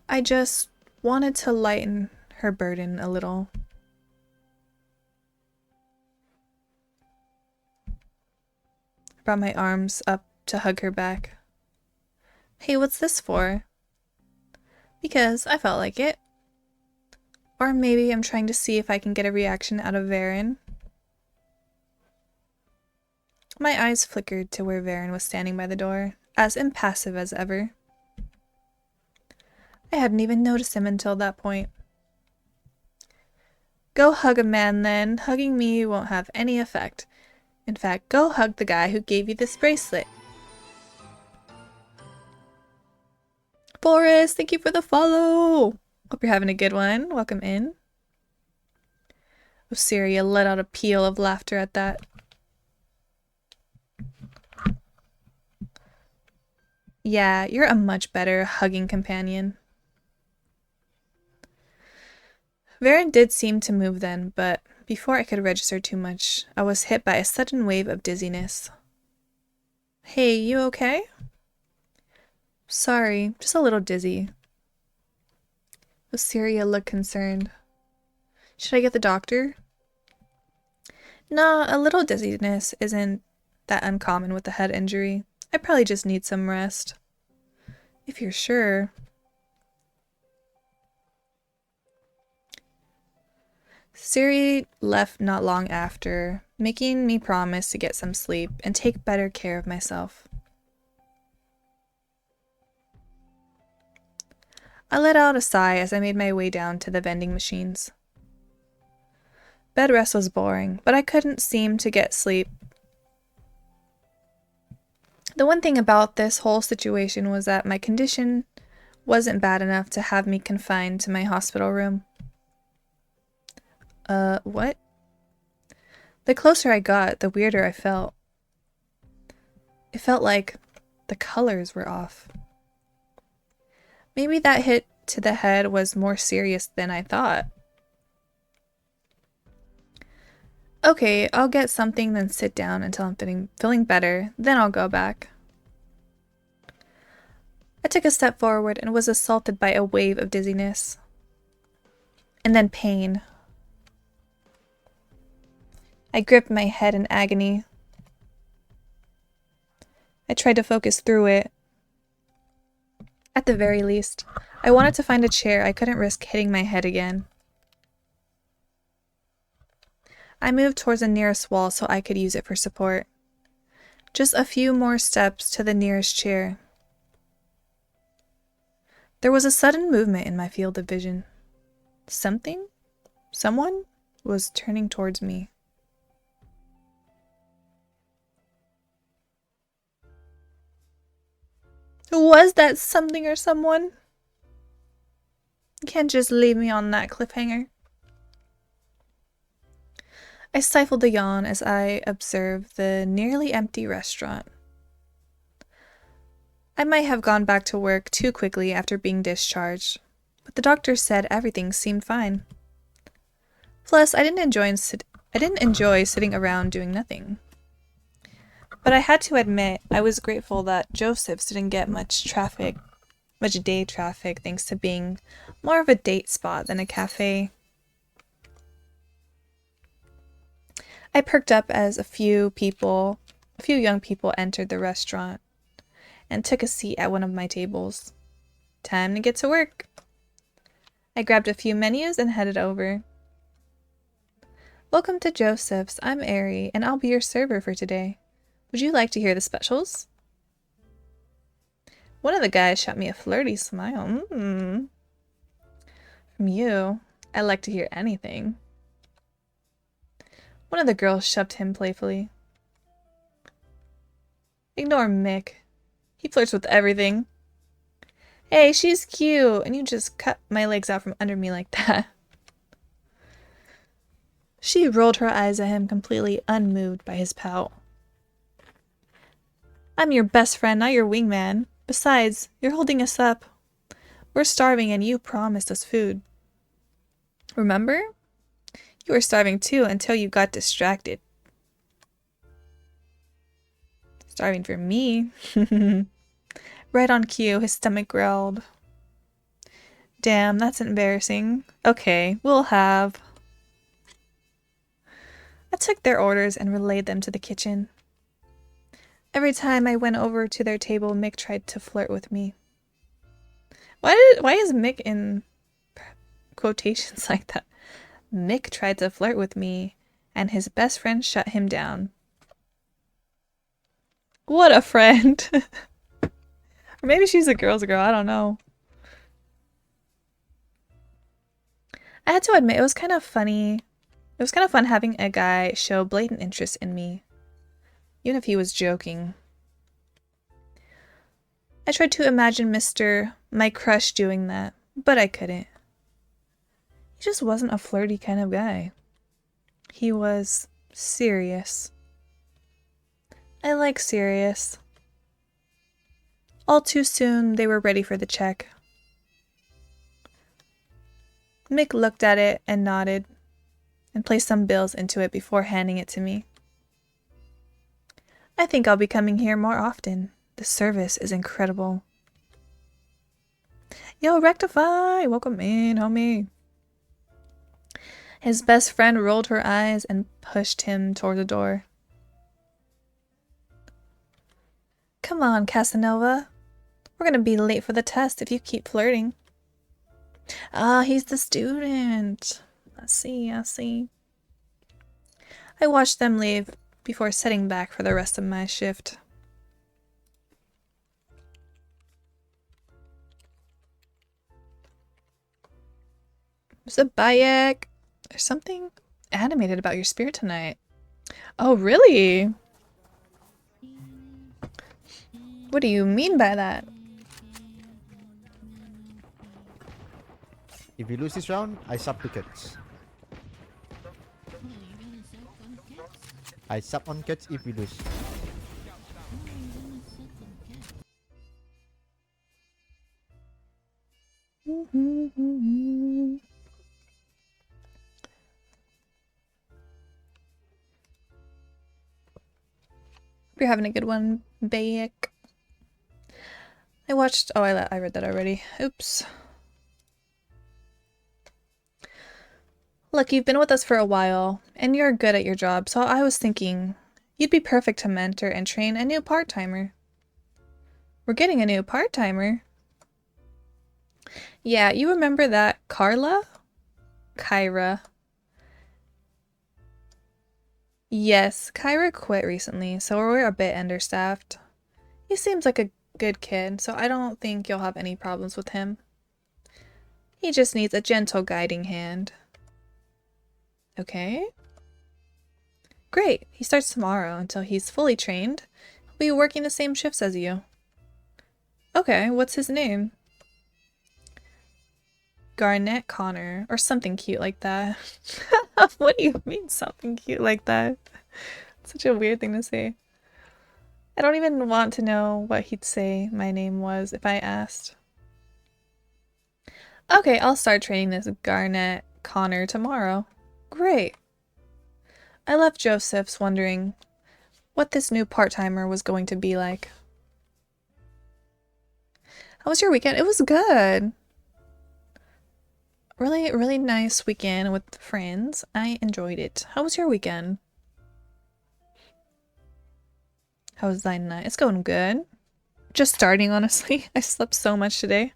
I just wanted to lighten her burden a little. I brought my arms up to hug her back. Hey, what's this for? Because I felt like it. Or maybe I'm trying to see if I can get a reaction out of Varen. My eyes flickered to where Varen was standing by the door, as impassive as ever. I hadn't even noticed him until that point. Go hug a man then. Hugging me won't have any effect. In fact, go hug the guy who gave you this bracelet. Boris, thank you for the follow! Hope you're having a good one. Welcome in. Osiria let out a peal of laughter at that. Yeah, you're a much better hugging companion. Varen did seem to move then, but before I could register too much, I was hit by a sudden wave of dizziness. Hey, you okay? Sorry, just a little dizzy. Osiria looked concerned. Should I get the doctor? Nah, a little dizziness isn't that uncommon with a head injury. I probably just need some rest. If you're sure. Siri left not long after, making me promise to get some sleep and take better care of myself. I let out a sigh as I made my way down to the vending machines. Bed rest was boring, but I couldn't seem to get sleep. The one thing about this whole situation was that my condition wasn't bad enough to have me confined to my hospital room. What? The closer I got, the weirder I felt. It felt like the colors were off. Maybe that hit to the head was more serious than I thought. Okay, I'll get something then sit down until I'm feeling better, then I'll go back. I took a step forward and was assaulted by a wave of dizziness. And then pain. I gripped my head in agony. I tried to focus through it. At the very least, I wanted to find a chair I couldn't risk hitting my head again. I moved towards the nearest wall so I could use it for support. Just a few more steps to the nearest chair. There was a sudden movement in my field of vision. Someone was turning towards me. Who was that something or someone? You can't just leave me on that cliffhanger. I stifled a yawn as I observed the nearly empty restaurant. I might have gone back to work too quickly after being discharged, but the doctor said everything seemed fine. Plus, I didn't enjoy sitting around doing nothing. But I had to admit, I was grateful that Joseph's didn't get much traffic much day traffic thanks to being more of a date spot than a cafe. I perked up as a few young people entered the restaurant and took a seat at one of my tables. Time to get to work. I grabbed a few menus and headed over. Welcome to Joseph's. I'm Erie, and I'll be your server for today. Would you like to hear the specials? One of the guys shot me a flirty smile. From you, I like to hear anything. One of the girls shoved him playfully. Ignore Mick. He flirts with everything. Hey, she's cute, and you just cut my legs out from under me like that. She rolled her eyes at him, completely unmoved by his pout. I'm your best friend, not your wingman. Besides, you're holding us up. We're starving and you promised us food. Remember? You were starving too until you got distracted. Starving for me? Right on cue, his stomach growled. Damn, that's embarrassing. Okay, we'll have... I took their orders and relayed them to the kitchen. Every time I went over to their table, Mick tried to flirt with me. Why is Mick in quotations like that? Mick tried to flirt with me, and his best friend shut him down. What a friend! Or maybe she's a girl's girl, I don't know. I had to admit, it was kind of funny. It was kind of fun having a guy show blatant interest in me, even if he was joking. I tried to imagine my crush doing that, but I couldn't. He just wasn't a flirty kind of guy. He was serious. I like serious. All too soon, they were ready for the check. Mick looked at it and nodded, and placed some bills into it before handing it to me. I think I'll be coming here more often. The service is incredible. Yo, Rectify! Welcome in, homie. His best friend rolled her eyes and pushed him toward the door. Come on, Casanova. We're gonna be late for the test if you keep flirting. Ah, he's the student. I see. I watched them leave before sitting back for the rest of my shift. Mr. Bayek, there's something animated about your spirit tonight. Oh, really? What do you mean by that? If we lose this round, I sub tickets. I sub on cuts if we lose. Hope you're having a good one, Bayek. I watched... Oh, I read that already. Oops. Look, you've been with us for a while, and you're good at your job, so I was thinking you'd be perfect to mentor and train a new part-timer. We're getting a new part-timer? Yeah, you remember that Carla? Kyra. Yes, Kyra quit recently, so we're a bit understaffed. He seems like a good kid, so I don't think you'll have any problems with him. He just needs a gentle guiding hand. Okay. Great. He starts tomorrow. Until he's fully trained, he'll be working the same shifts as you. Okay, what's his name? Garnett Connor, or something cute like that. What do you mean something cute like that? Such a weird thing to say. I don't even want to know what he'd say my name was if I asked. Okay, I'll start training this Garnett Connor tomorrow. Great. I left Joseph's wondering what this new part-timer was going to be like. How was your weekend? It was good. Really, really nice weekend with friends. I enjoyed it. How was your weekend? How was thy night? It's going good. Just starting, honestly. I slept so much today.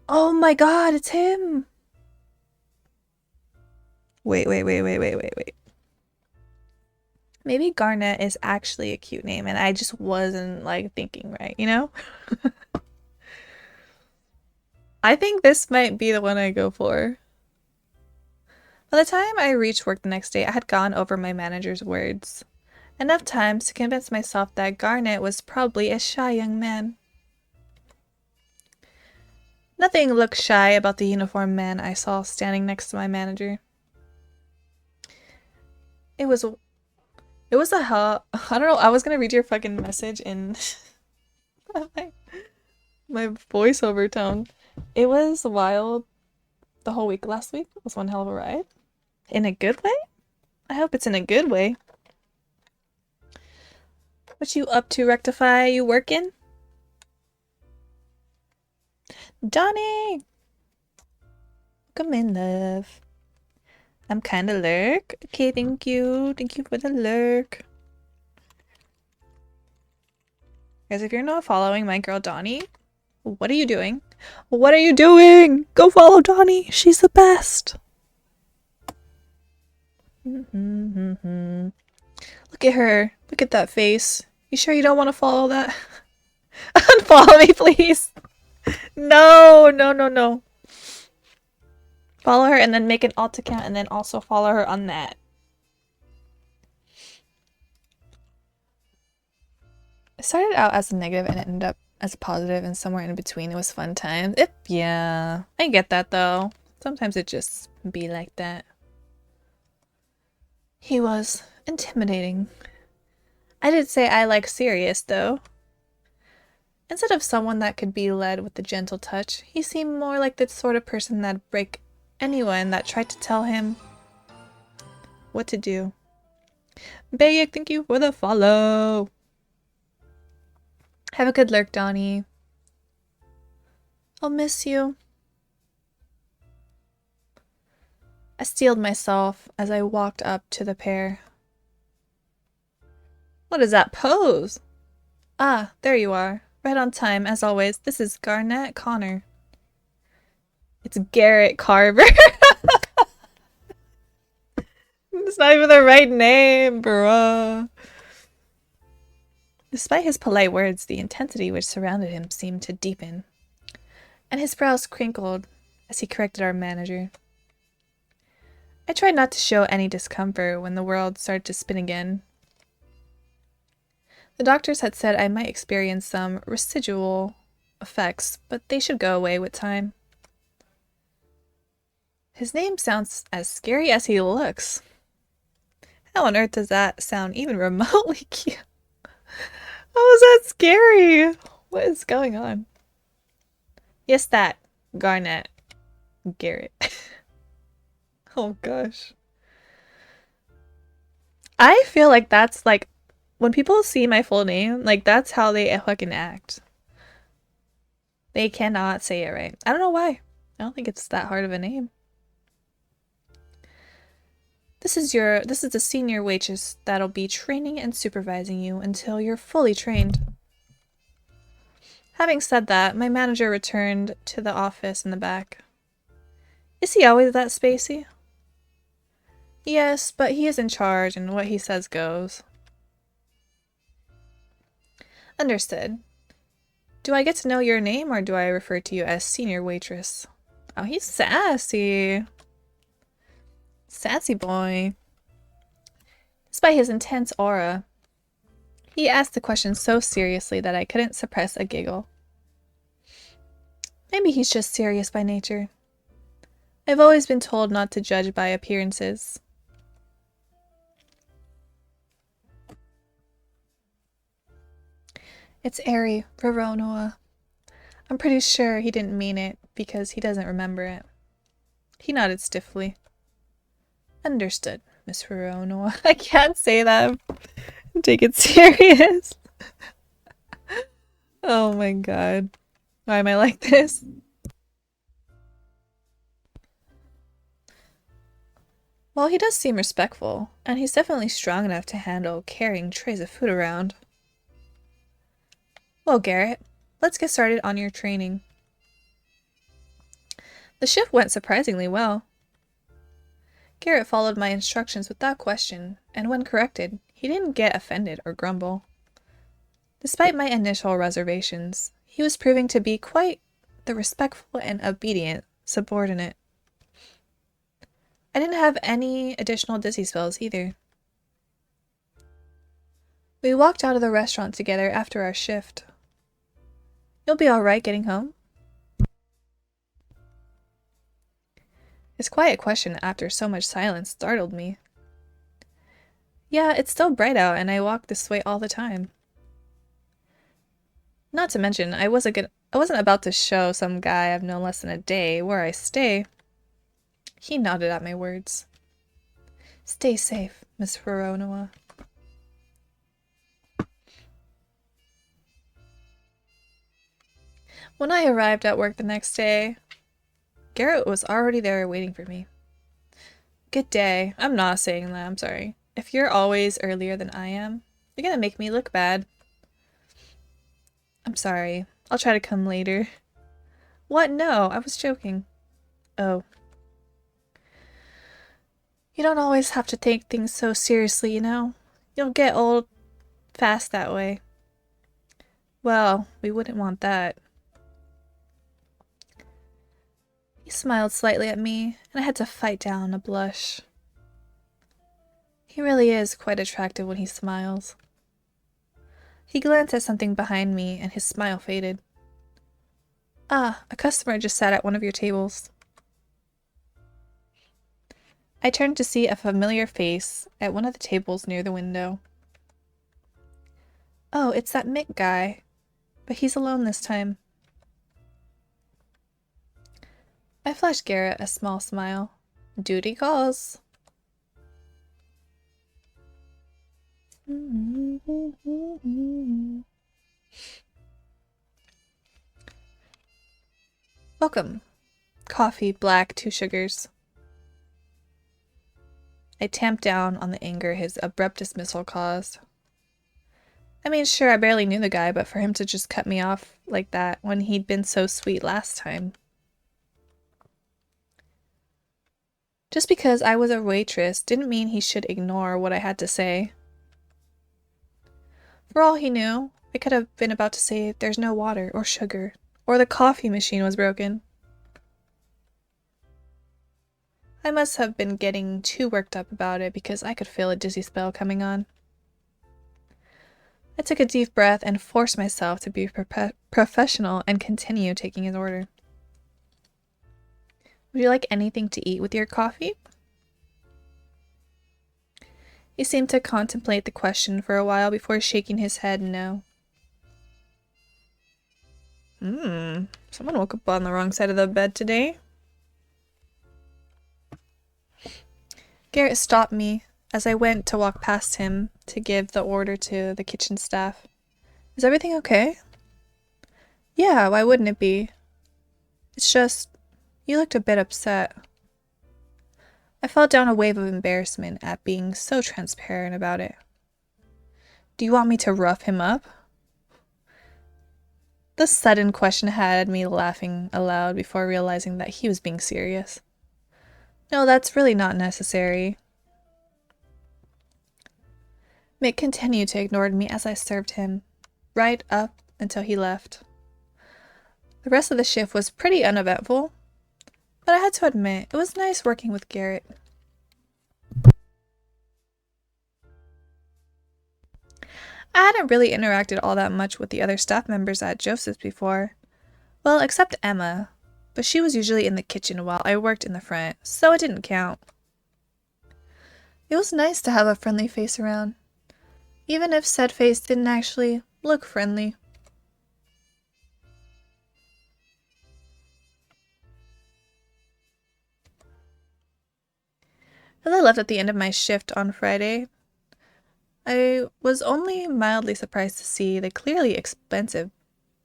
Oh my god, it's him! Wait. Maybe Garnet is actually a cute name and I just wasn't like thinking right, you know? I think this might be the one I go for. By the time I reached work the next day, I had gone over my manager's words enough times to convince myself that Garnet was probably a shy young man. Nothing looked shy about the uniformed man I saw standing next to my manager. It was a hell. I don't know. I was gonna read your fucking message in my voiceover tone. It was wild. The whole week last week was one hell of a ride. In a good way? I hope it's in a good way. What you up to, Rectify? You working? Donnie! Come in, love. I'm kinda lurk. Okay, thank you. Thank you for the lurk. Guys, if you're not following my girl Donnie, what are you doing? What are you doing? Go follow Donnie. She's the best. Look at her. Look at that face. You sure you don't want to follow that? Unfollow me, please. No. Follow her and then make an alt account and then also follow her on that. It started out as a negative and it ended up as a positive and somewhere in between. It was fun times. Yeah, I get that though. Sometimes it just be like that. He was intimidating. I did say I like serious though. Instead of someone that could be led with a gentle touch, he seemed more like the sort of person that'd break anyone that tried to tell him what to do. Bayek, thank you for the follow. Have a good lurk, Donnie. I'll miss you. I steeled myself as I walked up to the pair. What is that pose? Ah, there you are. Right on time, as always. This is Garnet Connor. It's Garrett Carver. It's not even the right name, bruh. Despite his polite words, the intensity which surrounded him seemed to deepen, and his brows crinkled as he corrected our manager. I tried not to show any discomfort when the world started to spin again. The doctors had said I might experience some residual effects, but they should go away with time. His name sounds as scary as he looks. How on earth does that sound even remotely cute? How is that scary? What is going on? Yes, that. Garnet. Garrett. Oh gosh. I feel like that's like, when people see my full name, like that's how they fucking act. They cannot say it right. I don't know why. I don't think it's that hard of a name. This is the senior waitress that'll be training and supervising you until you're fully trained. Having said that, my manager returned to the office in the back. Is he always that spacey? Yes, but he is in charge and what he says goes. Understood. Do I get to know your name or do I refer to you as senior waitress? Oh, he's sassy. Sassy boy. Despite his intense aura, he asked the question so seriously that I couldn't suppress a giggle. Maybe he's just serious by nature. I've always been told not to judge by appearances. It's Eri, Veronoa. I'm pretty sure he didn't mean it because he doesn't remember it. He nodded stiffly. Understood, Miss Veronoa. I can't say that. Take it serious. Oh my god. Why am I like this? Well, he does seem respectful, and he's definitely strong enough to handle carrying trays of food around. Well, Garrett, let's get started on your training. The shift went surprisingly well. Garrett followed my instructions without question, and when corrected, he didn't get offended or grumble. Despite my initial reservations, he was proving to be quite the respectful and obedient subordinate. I didn't have any additional dizzy spells either. We walked out of the restaurant together after our shift. You'll be alright getting home? His quiet question after so much silence startled me. Yeah, it's still bright out and I walk this way all the time. Not to mention, I wasn't about to show some guy I've known less than a day where I stay. He nodded at my words. Stay safe, Miss Veronoa. When I arrived at work the next day, Garrett was already there waiting for me. Good day. I'm not saying that, I'm sorry. If you're always earlier than I am, you're gonna make me look bad. I'm sorry. I'll try to come later. What? No, I was joking. Oh. You don't always have to take things so seriously, you know? You'll get old fast that way. Well, we wouldn't want that. He smiled slightly at me, and I had to fight down a blush. He really is quite attractive when he smiles. He glanced at something behind me, and his smile faded. Ah, a customer just sat at one of your tables. I turned to see a familiar face at one of the tables near the window. Oh, it's that Mick guy. But he's alone this time. I flashed Garrett a small smile. Duty calls. Welcome. Coffee, black, 2 sugars. I tamped down on the anger his abrupt dismissal caused. I mean, sure, I barely knew the guy, but for him to just cut me off like that when he'd been so sweet last time. Just because I was a waitress didn't mean he should ignore what I had to say. For all he knew, I could have been about to say there's no water or sugar, or the coffee machine was broken. I must have been getting too worked up about it because I could feel a dizzy spell coming on. I took a deep breath and forced myself to be professional and continue taking his order. Would you like anything to eat with your coffee? He seemed to contemplate the question for a while before shaking his head no. Someone woke up on the wrong side of the bed today. Garrett stopped me as I went to walk past him to give the order to the kitchen staff. Is everything okay? Yeah, why wouldn't it be? It's just, you looked a bit upset. I felt down a wave of embarrassment at being so transparent about it. Do you want me to rough him up? The sudden question had me laughing aloud before realizing that he was being serious. No, that's really not necessary. Mick continued to ignore me as I served him, right up until he left. The rest of the shift was pretty uneventful, but I had to admit, it was nice working with Garrett. I hadn't really interacted all that much with the other staff members at Joseph's before. Well, except Emma, but she was usually in the kitchen while I worked in the front, so it didn't count. It was nice to have a friendly face around, even if said face didn't actually look friendly. As I left at the end of my shift on Friday, I was only mildly surprised to see the clearly expensive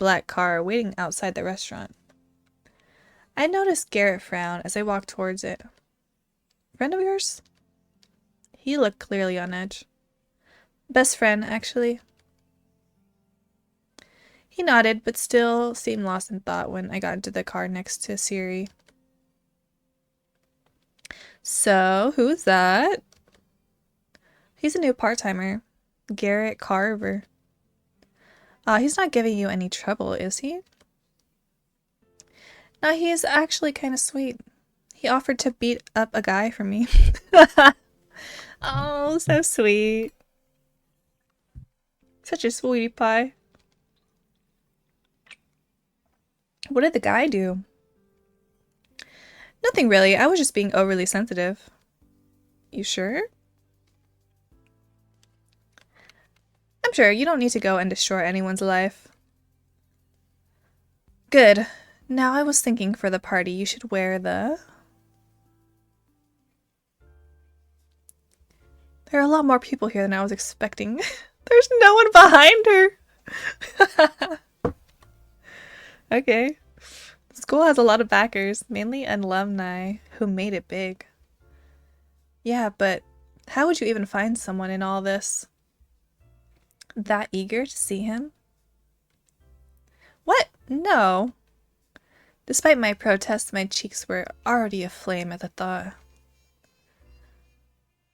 black car waiting outside the restaurant. I noticed Garrett frown as I walked towards it. Friend of yours? He looked clearly on edge. Best friend, actually. He nodded, but still seemed lost in thought when I got into the car next to Siri. So, who is that? He's a new part-timer. Garrett Carver. He's not giving you any trouble, is he? No, he's actually kind of sweet. He offered to beat up a guy for me. Oh, so sweet. Such a sweetie pie. What did the guy do? Nothing really. I was just being overly sensitive. You sure? I'm sure. You don't need to go and destroy anyone's life. Good. Now I was thinking for the party you should wear the... There are a lot more people here than I was expecting. There's no one behind her. Okay. The school has a lot of backers, mainly alumni who made it big. Yeah, but how would you even find someone in all this? That eager to see him? What? No. Despite my protests, my cheeks were already aflame at the thought.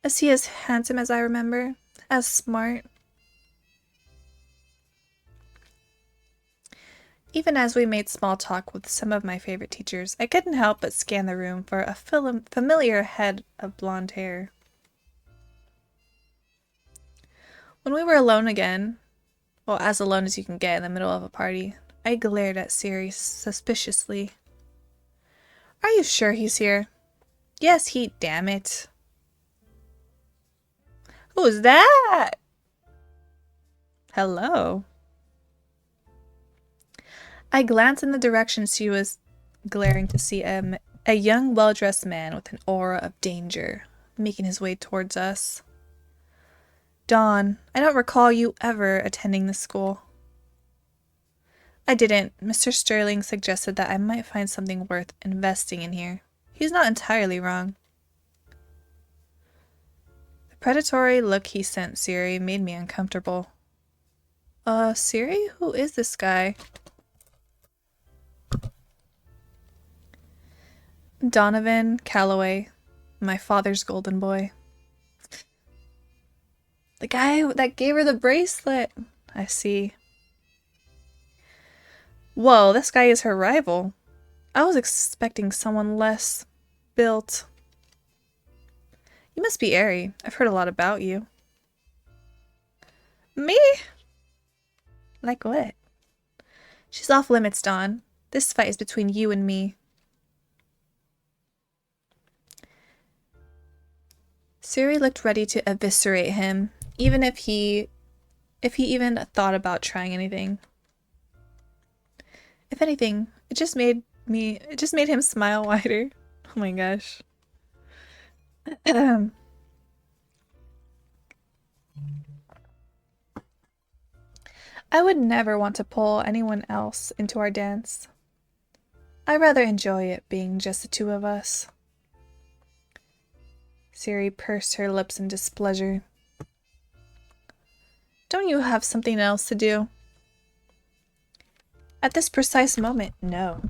Is he as handsome as I remember? As smart? Even as we made small talk with some of my favorite teachers, I couldn't help but scan the room for a familiar head of blonde hair. When we were alone again, well, as alone as you can get in the middle of a party, I glared at Siri suspiciously. Are you sure he's here? Yes, damn it. Who's that? Hello. I glanced in the direction she was glaring to see a young, well-dressed man with an aura of danger making his way towards us. Dawn, I don't recall you ever attending this school. I didn't. Mr. Sterling suggested that I might find something worth investing in here. He's not entirely wrong. The predatory look he sent Siri made me uncomfortable. Siri? Who is this guy? Donovan Calloway, my father's golden boy. The guy that gave her the bracelet. I see. Whoa, this guy is her rival. I was expecting someone less built. You must be Erie. I've heard a lot about you. Me? Like what? She's off limits, Dawn. This fight is between you and me. Siri looked ready to eviscerate him, even if he even thought about trying anything. If anything, it just made him smile wider. Oh my gosh. I would never want to pull anyone else into our dance. I rather enjoy it being just the two of us. Siri pursed her lips in displeasure. Don't you have something else to do? At this precise moment, no.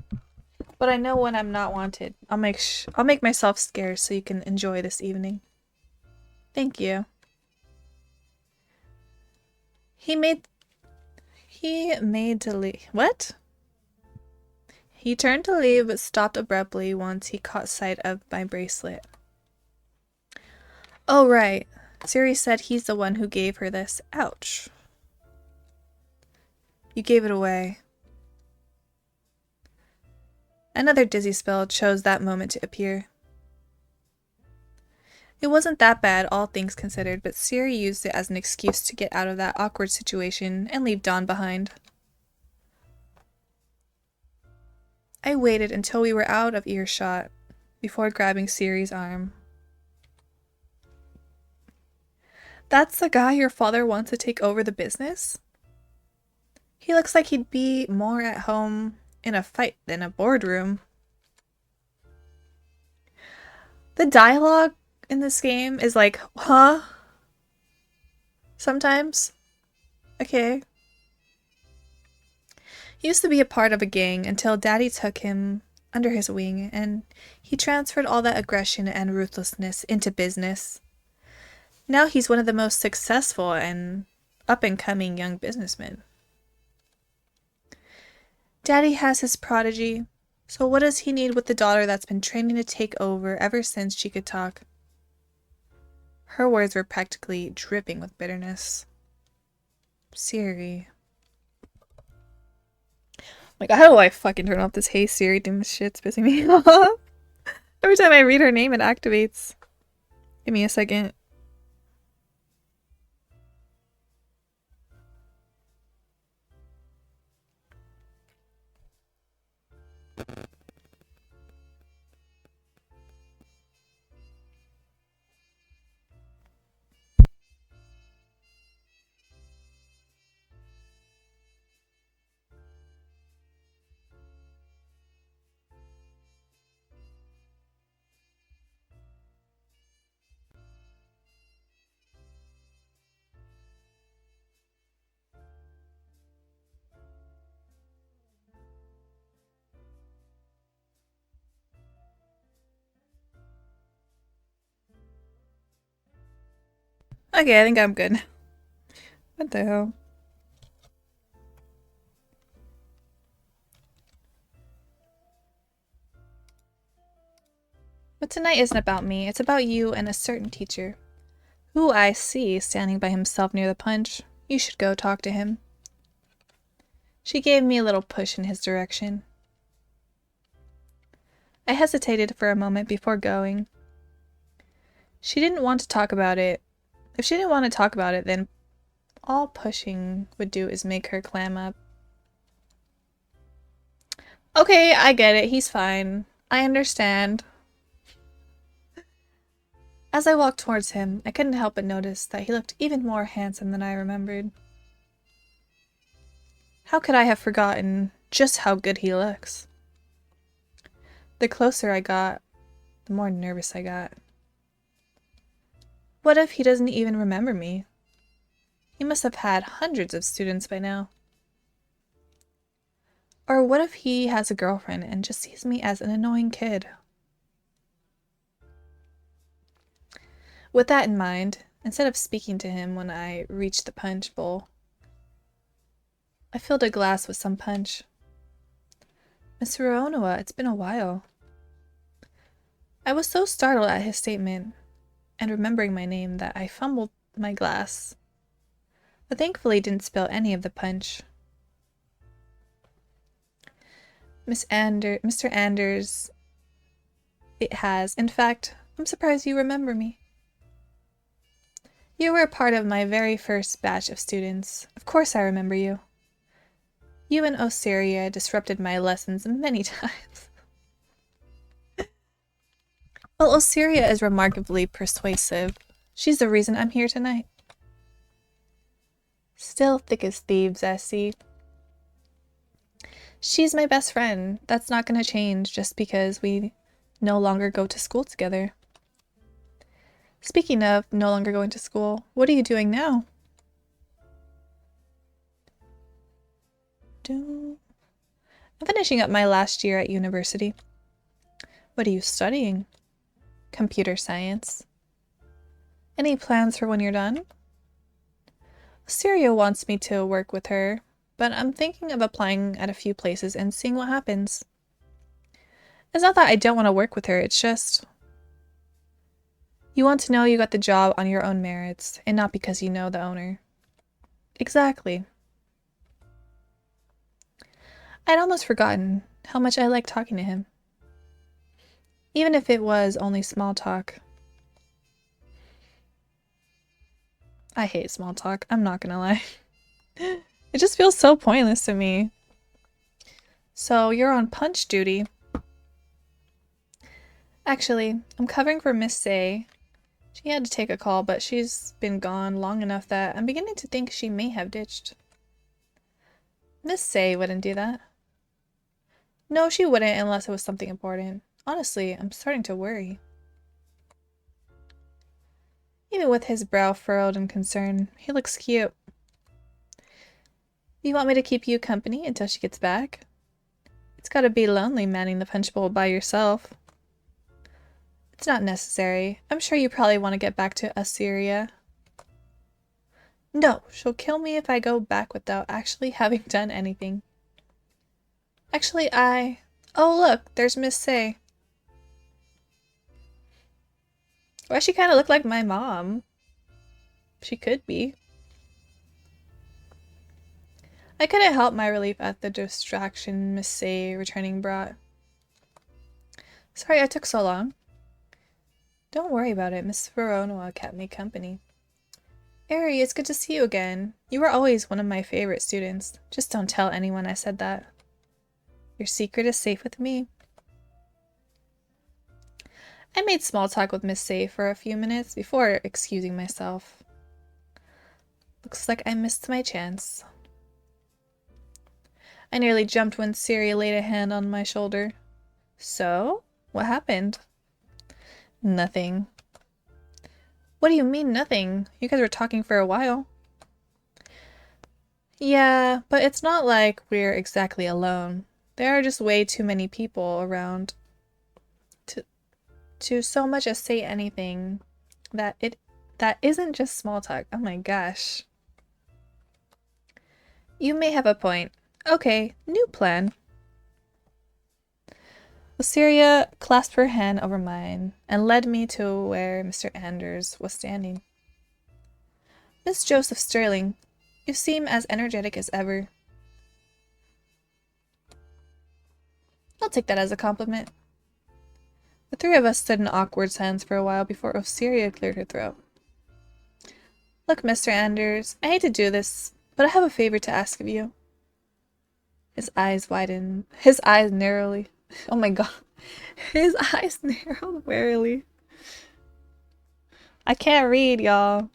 But I know when I'm not wanted. I'll make myself scarce so you can enjoy this evening. Thank you. He made to leave. What? He turned to leave but stopped abruptly once he caught sight of my bracelet. Oh, right. Siri said he's the one who gave her this. Ouch. You gave it away. Another dizzy spell chose that moment to appear. It wasn't that bad, all things considered, but Siri used it as an excuse to get out of that awkward situation and leave Dawn behind. I waited until we were out of earshot before grabbing Siri's arm. That's the guy your father wants to take over the business? He looks like he'd be more at home in a fight than a boardroom. The dialogue in this game is like, huh? Sometimes. Okay. He used to be a part of a gang until Daddy took him under his wing and he transferred all that aggression and ruthlessness into business. Now he's one of the most successful and up-and-coming young businessmen. Daddy has his prodigy, so what does he need with the daughter that's been training to take over ever since she could talk? Her words were practically dripping with bitterness. Siri. Like, how do I fucking turn off this Hey Siri? Damn, this shit's pissing me off. Every time I read her name, it activates. Give me a second. Okay, I think I'm good. What the hell? But tonight isn't about me. It's about you and a certain teacher, who I see standing by himself near the punch. You should go talk to him. She gave me a little push in his direction. I hesitated for a moment before going. She didn't want to talk about it. If she didn't want to talk about it, then all pushing would do is make her clam up. Okay, I get it. He's fine. I understand. As I walked towards him, I couldn't help but notice that he looked even more handsome than I remembered. How could I have forgotten just how good he looks? The closer I got, the more nervous I got. What if he doesn't even remember me? He must have had hundreds of students by now. Or what if he has a girlfriend and just sees me as an annoying kid? With that in mind, instead of speaking to him when I reached the punch bowl, I filled a glass with some punch. Mr. Onoa, it's been a while. I was so startled at his statement and remembering my name that I fumbled my glass, but thankfully didn't spill any of the punch. Mr. Anders, it has. In fact, I'm surprised you remember me. You were a part of my very first batch of students. Of course I remember you. You and Osiria disrupted my lessons many times. Well, Osiria is remarkably persuasive. She's the reason I'm here tonight. Still thick as thieves, I see. She's my best friend. That's not going to change just because we no longer go to school together. Speaking of no longer going to school, what are you doing now? I'm finishing up my last year at university. What are you studying? Computer science. Any plans for when you're done? Syria wants me to work with her, but I'm thinking of applying at a few places and seeing what happens. It's not that I don't want to work with her, it's just... You want to know you got the job on your own merits, and not because you know the owner. Exactly. I'd almost forgotten how much I liked talking to him. Even if it was only small talk. I hate small talk, I'm not gonna lie. It just feels so pointless to me. So, you're on punch duty. Actually, I'm covering for Miss Say. She had to take a call, but she's been gone long enough that I'm beginning to think she may have ditched. Miss Say wouldn't do that. No, she wouldn't unless it was something important. Honestly, I'm starting to worry. Even with his brow furrowed in concern, he looks cute. You want me to keep you company until she gets back? It's gotta be lonely manning the punch bowl by yourself. It's not necessary. I'm sure you probably want to get back to Assyria. No, she'll kill me if I go back without actually having done anything. Actually, Oh look, there's Miss Say. Why she kind of look like my mom? She could be. I couldn't help my relief at the distraction Miss Say returning brought. Sorry I took so long. Don't worry about it, Miss Verona kept me company. Eri, it's good to see you again. You were always one of my favorite students. Just don't tell anyone I said that. Your secret is safe with me. I made small talk with Miss Say for a few minutes before excusing myself. Looks like I missed my chance. I nearly jumped when Siri laid a hand on my shoulder. So? What happened? Nothing. What do you mean nothing? You guys were talking for a while. Yeah, but it's not like we're exactly alone. There are just way too many people around to so much as say anything that isn't just small talk. Oh my gosh. You may have a point. Okay, new plan. Syria clasped her hand over mine and led me to where Mr. Anders was standing. Miss Joseph Sterling, you seem as energetic as ever. I'll take that as a compliment. The three of us stood in awkward silence for a while before Osiria cleared her throat. Look, Mr. Anders, I hate to do this, but I have a favor to ask of you. His eyes widened. His eyes narrowly. Oh my god. His eyes narrowed warily. I can't read, y'all.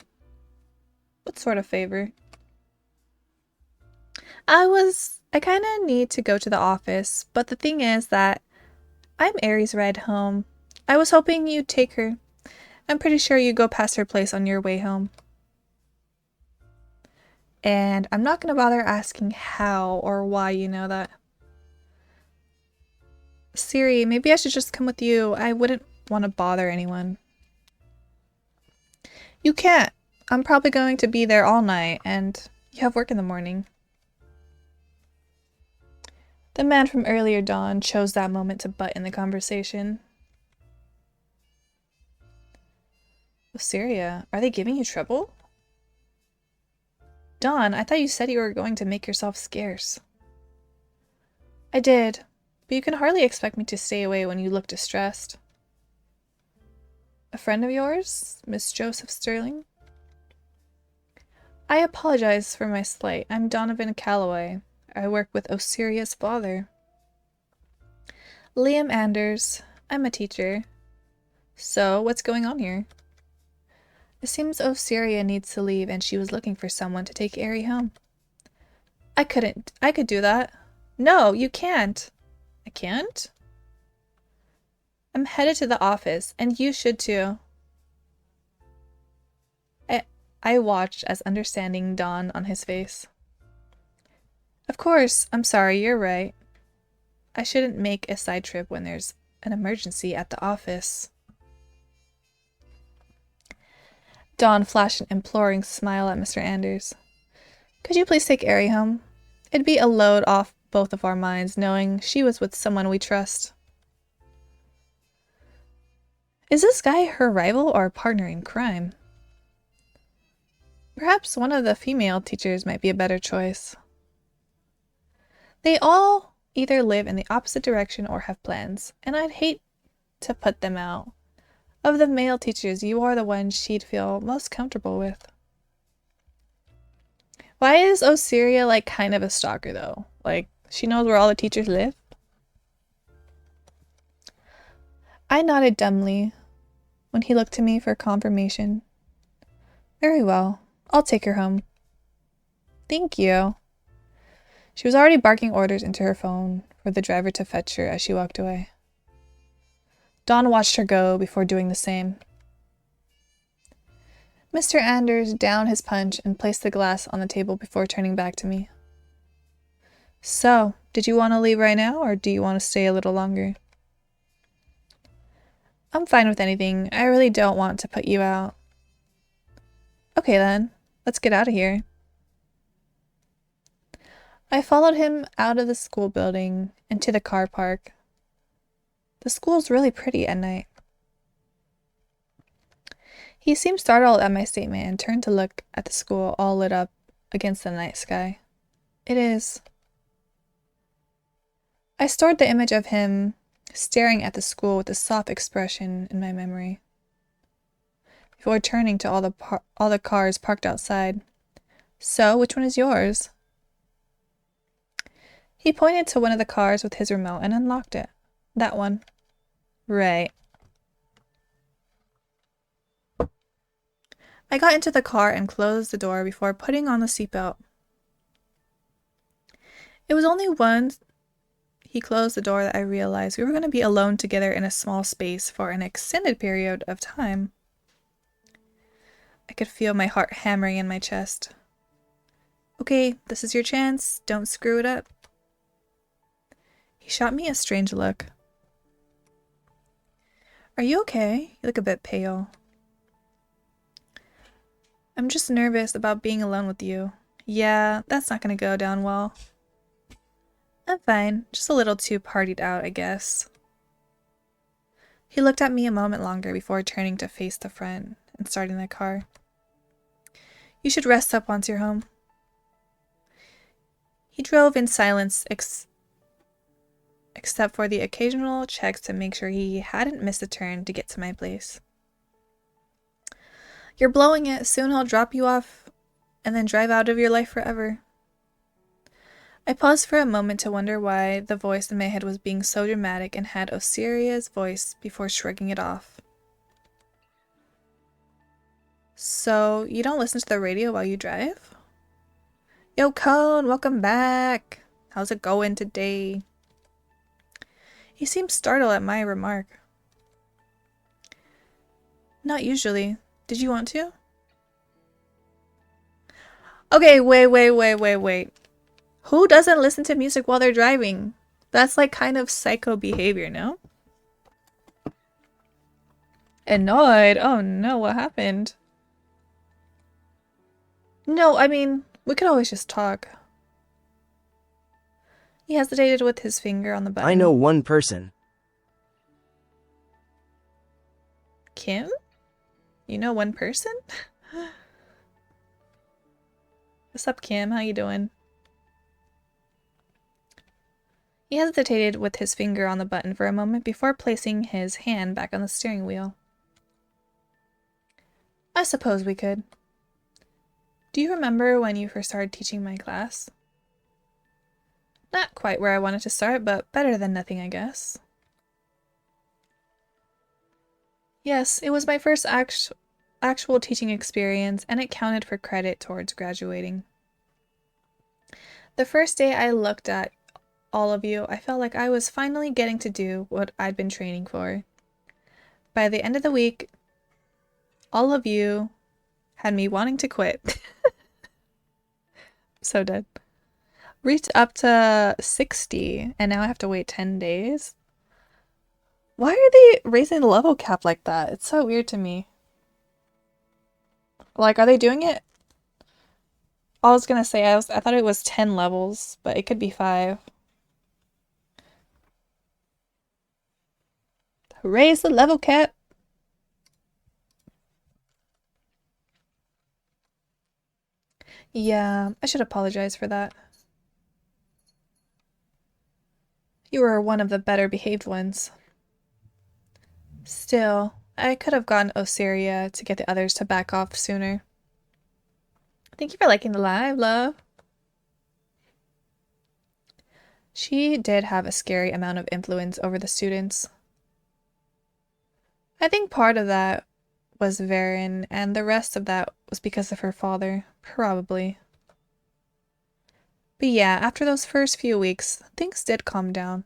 What sort of favor? I kind of need to go to the office, but the thing is that I'm Erie's ride home. I was hoping you'd take her. I'm pretty sure you go past her place on your way home. And I'm not going to bother asking how or why you know that. Siri, maybe I should just come with you. I wouldn't want to bother anyone. You can't. I'm probably going to be there all night, and you have work in the morning. The man from earlier dawn chose that moment to butt in the conversation. Syria, are they giving you trouble? Dawn, I thought you said you were going to make yourself scarce. I did, but you can hardly expect me to stay away when you look distressed. A friend of yours, Miss Joseph Sterling? I apologize for my slight. I'm Donovan Calloway. I work with Osiria's father. Liam Anders. I'm a teacher. So, what's going on here? It seems Osiria needs to leave and she was looking for someone to take Erie home. I could do that. No, you can't. I can't? I'm headed to the office, and you should too. I watched as understanding dawned on his face. Of course, I'm sorry, you're right. I shouldn't make a side trip when there's an emergency at the office. Dawn flashed an imploring smile at Mr. Anders. Could you please take Erie home? It'd be a load off both of our minds knowing she was with someone we trust. Is this guy her rival or partner in crime? Perhaps one of the female teachers might be a better choice. They all either live in the opposite direction or have plans, and I'd hate to put them out. Of the male teachers, you are the one she'd feel most comfortable with. Why is Osiria like kind of a stalker though? Like, she knows where all the teachers live? I nodded dumbly when he looked to me for confirmation. Very well. I'll take her home. Thank you. She was already barking orders into her phone for the driver to fetch her as she walked away. Dawn watched her go before doing the same. Mr. Anders downed his punch and placed the glass on the table before turning back to me. So, did you want to leave right now, or do you want to stay a little longer? I'm fine with anything. I really don't want to put you out. Okay then, let's get out of here. I followed him out of the school building and to the car park. The school's really pretty at night. He seemed startled at my statement and turned to look at the school all lit up against the night sky. It is. I stored the image of him staring at the school with a soft expression in my memory, before turning to all the cars parked outside. So, which one is yours? He pointed to one of the cars with his remote and unlocked it. That one. Right. I got into the car and closed the door before putting on the seatbelt. It was only once he closed the door that I realized we were going to be alone together in a small space for an extended period of time. I could feel my heart hammering in my chest. Okay, this is your chance. Don't screw it up. He shot me a strange look. Are you okay? You look a bit pale. I'm just nervous about being alone with you. Yeah, that's not gonna go down well. I'm fine. Just a little too partied out, I guess. He looked at me a moment longer before turning to face the front and starting the car. You should rest up once you're home. He drove in silence, except for the occasional checks to make sure he hadn't missed a turn to get to my place. You're blowing it. Soon I'll drop you off and then drive out of your life forever. I paused for a moment to wonder why the voice in my head was being so dramatic and had Osiria's voice before shrugging it off. So, you don't listen to the radio while you drive? Yo, Cone, welcome back. How's it going today? He seemed startled at my remark. Not usually. Did you want to? Okay, wait. Who doesn't listen to music while they're driving? That's like kind of psycho behavior, no? Annoyed? Oh no, what happened? No, I mean, we could always just talk. He hesitated with his finger on the button. I know one person. Kim? You know one person? What's up, Kim? How you doing? He hesitated with his finger on the button for a moment before placing his hand back on the steering wheel. I suppose we could. Do you remember when you first started teaching my class? Not quite where I wanted to start, but better than nothing, I guess. Yes, it was my first actual teaching experience, and it counted for credit towards graduating. The first day I looked at all of you, I felt like I was finally getting to do what I'd been training for. By the end of the week, all of you had me wanting to quit. So dead. Reached up to 60, and now I have to wait 10 days. Why are they raising the level cap like that? It's so weird to me. Like, are they doing it? I was gonna say, I thought it was 10 levels, but it could be 5. Raise the level cap! Yeah, I should apologize for that. You were one of the better behaved ones. Still, I could have gotten Osiria to get the others to back off sooner. Thank you for liking the live, love. She did have a scary amount of influence over the students. I think part of that was Varen, and the rest of that was because of her father, probably. But yeah, after those first few weeks, things did calm down.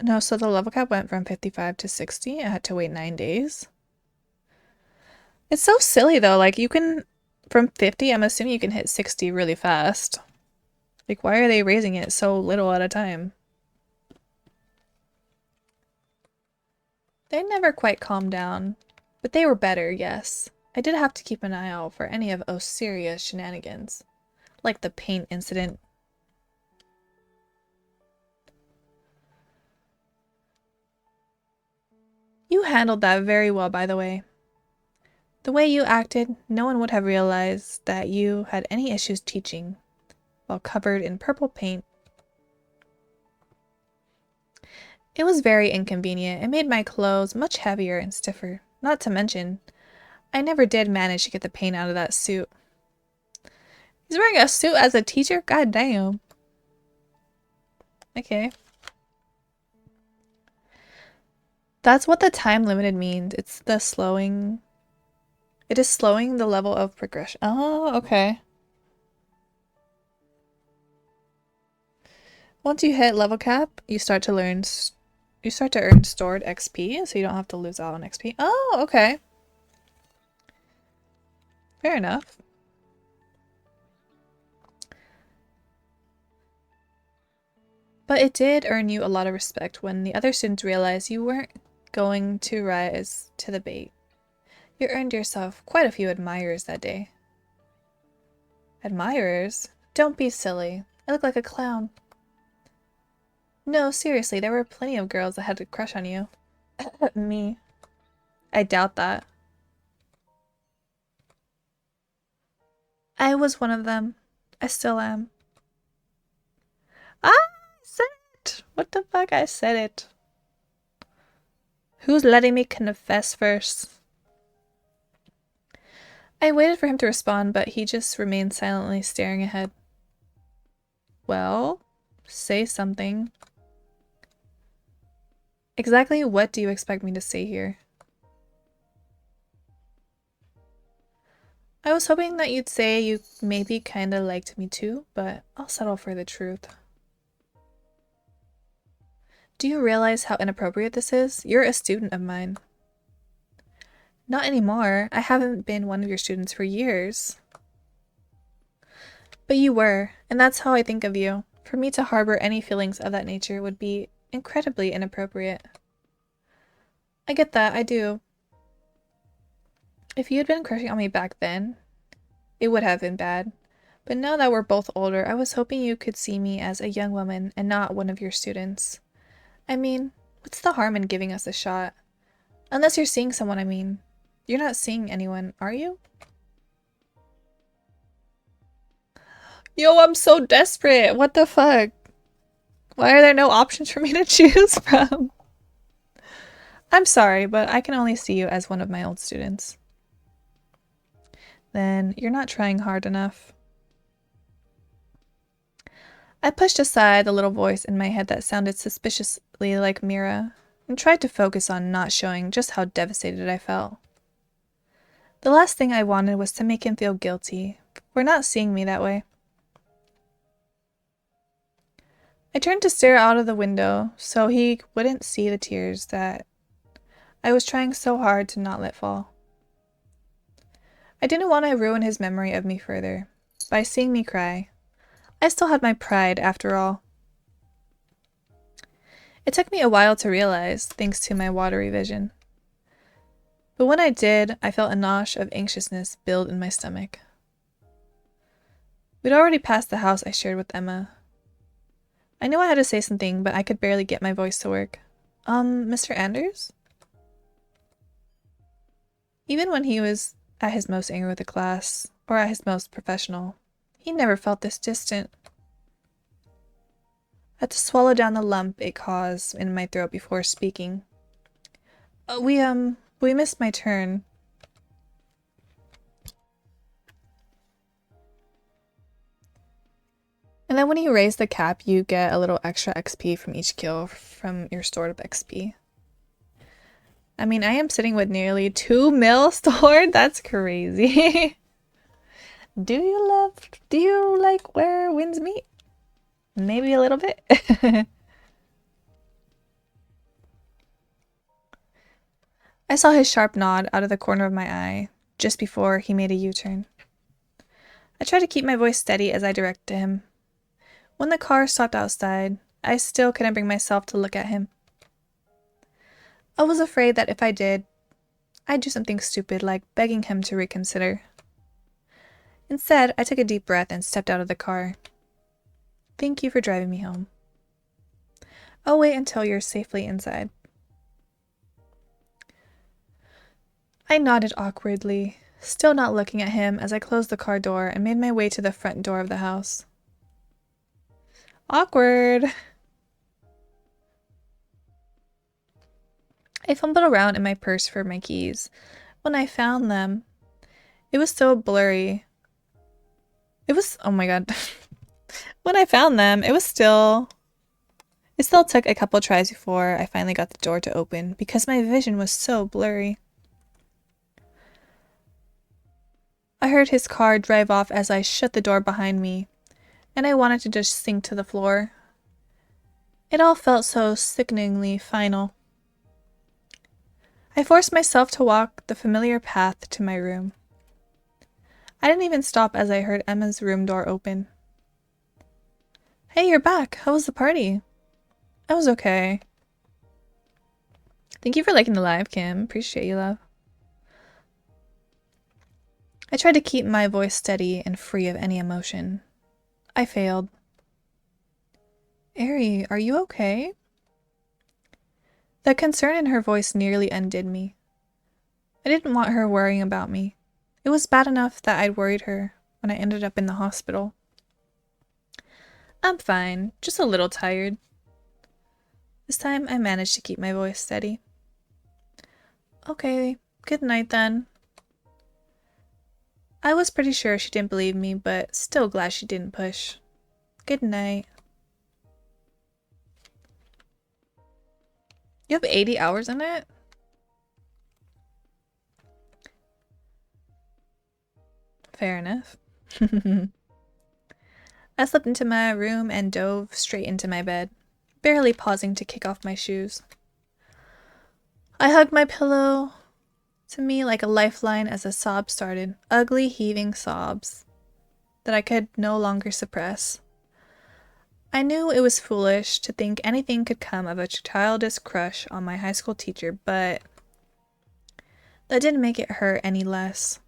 No, so the level cap went from 55 to 60. I had to wait 9 days. It's so silly though, like you can, from 50, I'm assuming you can hit 60 really fast. Like why are they raising it so little at a time? They never quite calmed down, but they were better, yes. I did have to keep an eye out for any of Osiria's shenanigans, like the paint incident. You handled that very well, by the way. The way you acted, no one would have realized that you had any issues teaching while covered in purple paint. It was very inconvenient. It made my clothes much heavier and stiffer. Not to mention, I never did manage to get the paint out of that suit. He's wearing a suit as a teacher? God damn. Okay. That's what the time limited means. It's the slowing. It is slowing the level of progression. Oh, okay. Once you hit level cap, you start to earn stored XP, so you don't have to lose out on XP. Oh, okay. Fair enough. But it did earn you a lot of respect when the other students realized you weren't going to rise to the bait. You earned yourself quite a few admirers that day. Admirers? Don't be silly. I look like a clown. No, seriously, there were plenty of girls that had a crush on you. Me. I doubt that. I was one of them. I still am. Ah! I said it! What the fuck? I said it. Who's letting me confess first? I waited for him to respond, but he just remained silently staring ahead. Well, say something. Exactly what do you expect me to say here? I was hoping that you'd say you maybe kinda liked me too, but I'll settle for the truth. Do you realize how inappropriate this is? You're a student of mine. Not anymore. I haven't been one of your students for years. But you were, and that's how I think of you. For me to harbor any feelings of that nature would be incredibly inappropriate. I get that, I do. If you had been crushing on me back then, it would have been bad. But now that we're both older, I was hoping you could see me as a young woman and not one of your students. I mean, what's the harm in giving us a shot? Unless you're seeing someone, I mean. You're not seeing anyone, are you? Yo, I'm so desperate. What the fuck? Why are there no options for me to choose from? I'm sorry, but I can only see you as one of my old students. Then you're not trying hard enough. I pushed aside the little voice in my head that sounded suspiciously like Mira and tried to focus on not showing just how devastated I felt. The last thing I wanted was to make him feel guilty for not seeing me that way. I turned to stare out of the window so he wouldn't see the tears that I was trying so hard to not let fall. I didn't want to ruin his memory of me further by seeing me cry. I still had my pride after all. It took me a while to realize, thanks to my watery vision. But when I did, I felt a nosh of anxiousness build in my stomach. We'd already passed the house I shared with Emma. I knew I had to say something, but I could barely get my voice to work. Mr. Anders? Even when he was at his most angry with the class, or at his most professional, he never felt this distant. I had to swallow down the lump it caused in my throat before speaking. We missed my turn. And then when you raise the cap, you get a little extra XP from each kill from your stored up XP. I mean, I am sitting with nearly 2 mil stored. That's crazy. Do you like where winds meet? Maybe a little bit. I saw his sharp nod out of the corner of my eye just before he made a U-turn. I tried to keep my voice steady as I directed him. When the car stopped outside, I still couldn't bring myself to look at him. I was afraid that if I did, I'd do something stupid like begging him to reconsider. Instead, I took a deep breath and stepped out of the car. Thank you for driving me home. I'll wait until you're safely inside. I nodded awkwardly, still not looking at him as I closed the car door and made my way to the front door of the house. Awkward! I fumbled around in my purse for my keys. When I found them, it was so blurry. Oh my god. When I found them, it still took a couple tries before I finally got the door to open because my vision was so blurry. I heard his car drive off as I shut the door behind me, and I wanted to just sink to the floor. It all felt so sickeningly final. I forced myself to walk the familiar path to my room. I didn't even stop as I heard Emma's room door open. Hey, you're back. How was the party? I was okay. Thank you for liking the live, Kim. Appreciate you, love. I tried to keep my voice steady and free of any emotion. I failed. Erie, are you okay? The concern in her voice nearly undid me. I didn't want her worrying about me. It was bad enough that I'd worried her when I ended up in the hospital. I'm fine, just a little tired. This time I managed to keep my voice steady. Okay, good night then. I was pretty sure she didn't believe me, but still glad she didn't push. Good night. You have 80 hours in it? Fair enough. I slipped into my room and dove straight into my bed, barely pausing to kick off my shoes. I hugged my pillow to me like a lifeline as a sob started, ugly heaving sobs that I could no longer suppress. I knew it was foolish to think anything could come of a childish crush on my high school teacher, but that didn't make it hurt any less.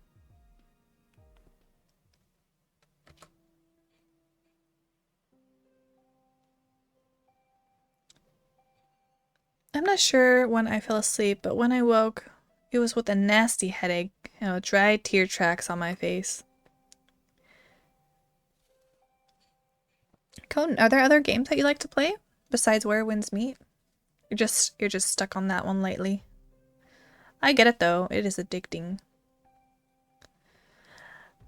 I'm not sure when I fell asleep, but when I woke, it was with a nasty headache and dry tear tracks on my face. Conan, are there other games that you like to play besides Where Winds Meet? You're just stuck on that one lately. I get it though, it is addicting.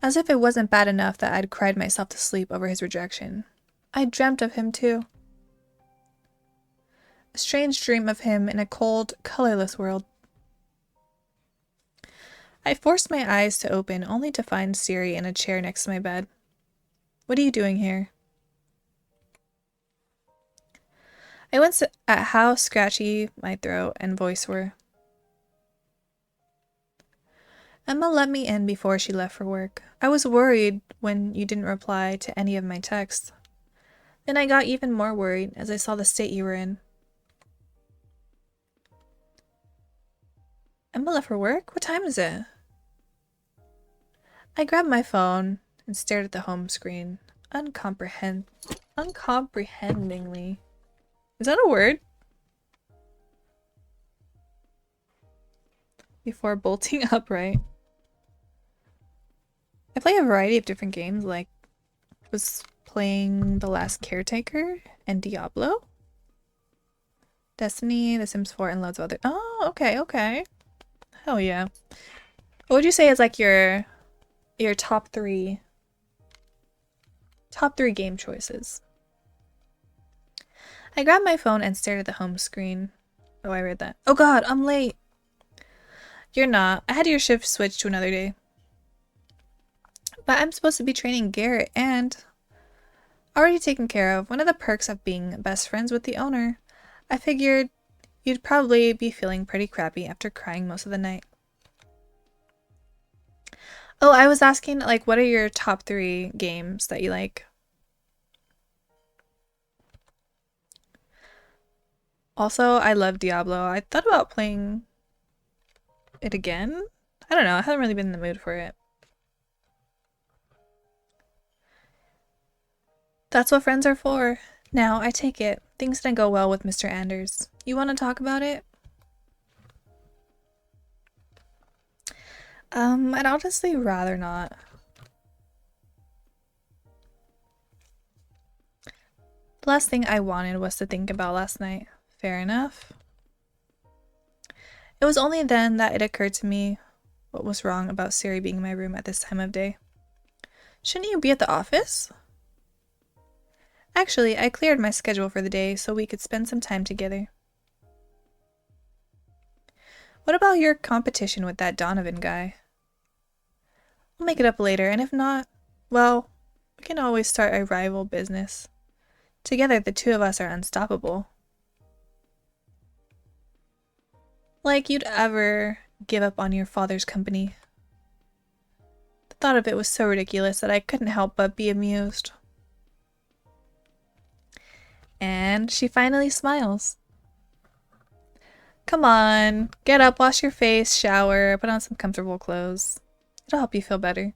As if it wasn't bad enough that I'd cried myself to sleep over his rejection. I dreamt of him too. A strange dream of him in a cold, colorless world. I forced my eyes to open only to find Siri in a chair next to my bed. What are you doing here? I winced at how scratchy my throat and voice were. Emma let me in before she left for work. I was worried when you didn't reply to any of my texts. Then I got even more worried as I saw the state you were in. Emma left for work? What time is it? I grabbed my phone and stared at the home screen, uncomprehendingly. Is that a word? Before bolting upright. I play a variety of different games, like was playing The Last Caretaker and Diablo. Destiny, The Sims 4, and loads of other— Oh, okay, okay. Hell yeah. What would you say is like your top three game choices? I grabbed my phone and stared at the home screen. Oh, I read that. Oh god, I'm late. You're not. I had your shift switched to another day. But I'm supposed to be training Garrett and already taken care of. One of the perks of being best friends with the owner. I figured you'd probably be feeling pretty crappy after crying most of the night. Oh, I was asking, like, what are your top 3 games that you like? Also, I love Diablo. I thought about playing it again. I don't know. I haven't really been in the mood for it. That's what friends are for. Now, I take it. Things didn't go well with Mr. Anders. You want to talk about it? I'd honestly rather not. The last thing I wanted was to think about last night. Fair enough. It was only then that it occurred to me what was wrong about Siri being in my room at this time of day. Shouldn't you be at the office? Actually, I cleared my schedule for the day so we could spend some time together. What about your competition with that Donovan guy? We'll make it up later, and if not, well, we can always start a rival business. Together, the two of us are unstoppable. Like you'd ever give up on your father's company. The thought of it was so ridiculous that I couldn't help but be amused. And she finally smiles. Come on, get up, wash your face, shower, put on some comfortable clothes. It'll help you feel better.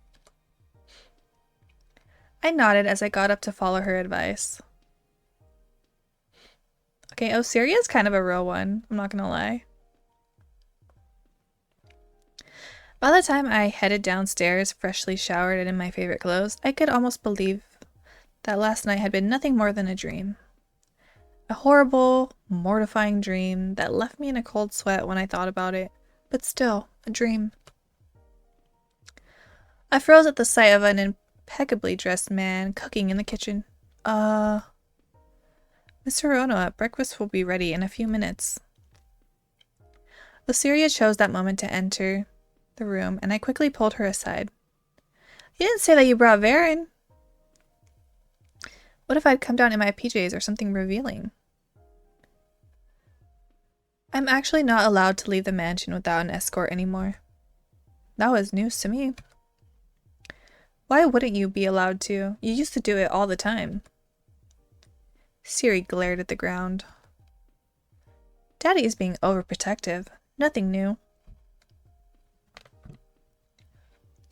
I nodded as I got up to follow her advice. Okay, Osiria is kind of a real one, I'm not gonna lie. By the time I headed downstairs, freshly showered and in my favorite clothes, I could almost believe that last night had been nothing more than a dream. A horrible, mortifying dream that left me in a cold sweat when I thought about it, but still, a dream. I froze at the sight of an impeccably dressed man cooking in the kitchen. Mr. Ronoa, breakfast will be ready in a few minutes. Osiria chose that moment to enter the room, and I quickly pulled her aside. You didn't say that you brought Varen. What if I'd come down in my PJs or something revealing? I'm actually not allowed to leave the mansion without an escort anymore. That was news to me. Why wouldn't you be allowed to? You used to do it all the time. Siri glared at the ground. Daddy is being overprotective. Nothing new.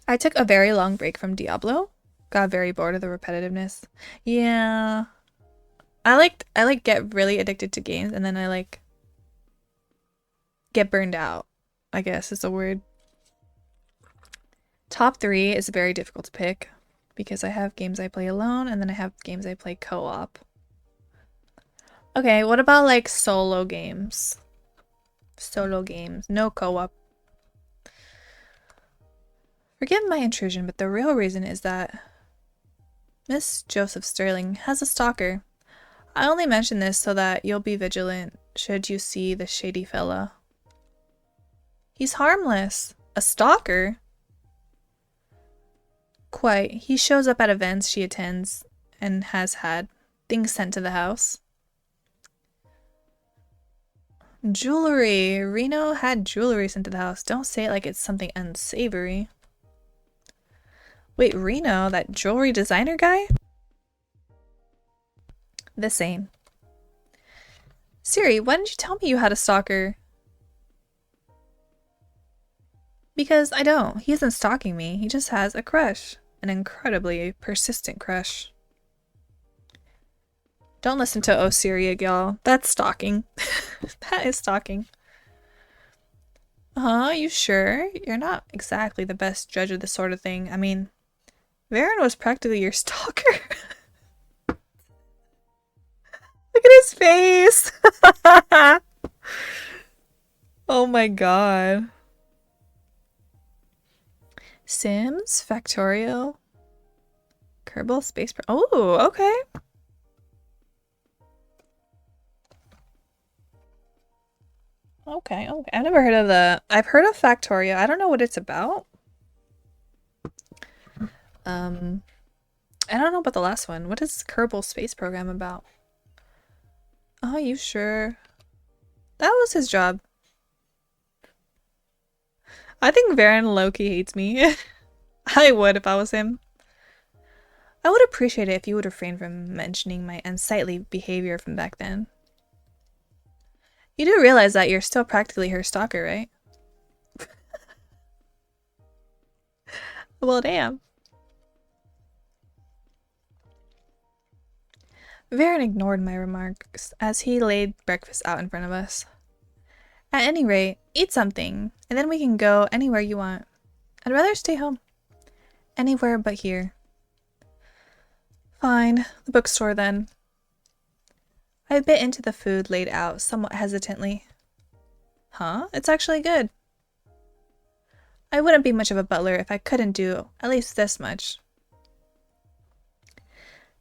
I took a very long break from Diablo. Got very bored of the repetitiveness. Yeah. I get really addicted to games and then I get burned out, I guess is the word. Top 3 is very difficult to pick because I have games I play alone and then I have games I play co-op. Okay, what about like solo games? Solo games, no co-op. Forgive my intrusion, but the real reason is that Miss Joseph Sterling has a stalker. I only mention this so that you'll be vigilant should you see the shady fella. He's harmless. A stalker? Quite. He shows up at events she attends and has had things sent to the house. Jewelry. Reno had jewelry sent to the house. Don't say it like it's something unsavory. Wait, Reno, that jewelry designer guy? The same. Siri, why didn't you tell me you had a stalker? Because I don't. He isn't stalking me. He just has a crush. An incredibly persistent crush. Don't listen to Osiria, y'all. That's stalking. That is stalking. You sure? You're not exactly the best judge of this sort of thing. I mean, Varen was practically your stalker. Look at his face! Oh my god. Sims? Factorio? Kerbal Space Pro. Oh, okay. Okay, okay. I've never heard of the... I've heard of Factorio. I don't know what it's about. I don't know about the last one. What is Kerbal Space Program about? Oh, you sure? That was his job. I think Varen low-key hates me. I would if I was him. I would appreciate it if you would refrain from mentioning my unsightly behavior from back then. You do realize that you're still practically her stalker, right? Well, damn. Varen ignored my remarks as he laid breakfast out in front of us. At any rate, eat something, and then we can go anywhere you want. I'd rather stay home. Anywhere but here. Fine, the bookstore then. I bit into the food laid out somewhat hesitantly. Huh? It's actually good. I wouldn't be much of a butler if I couldn't do at least this much.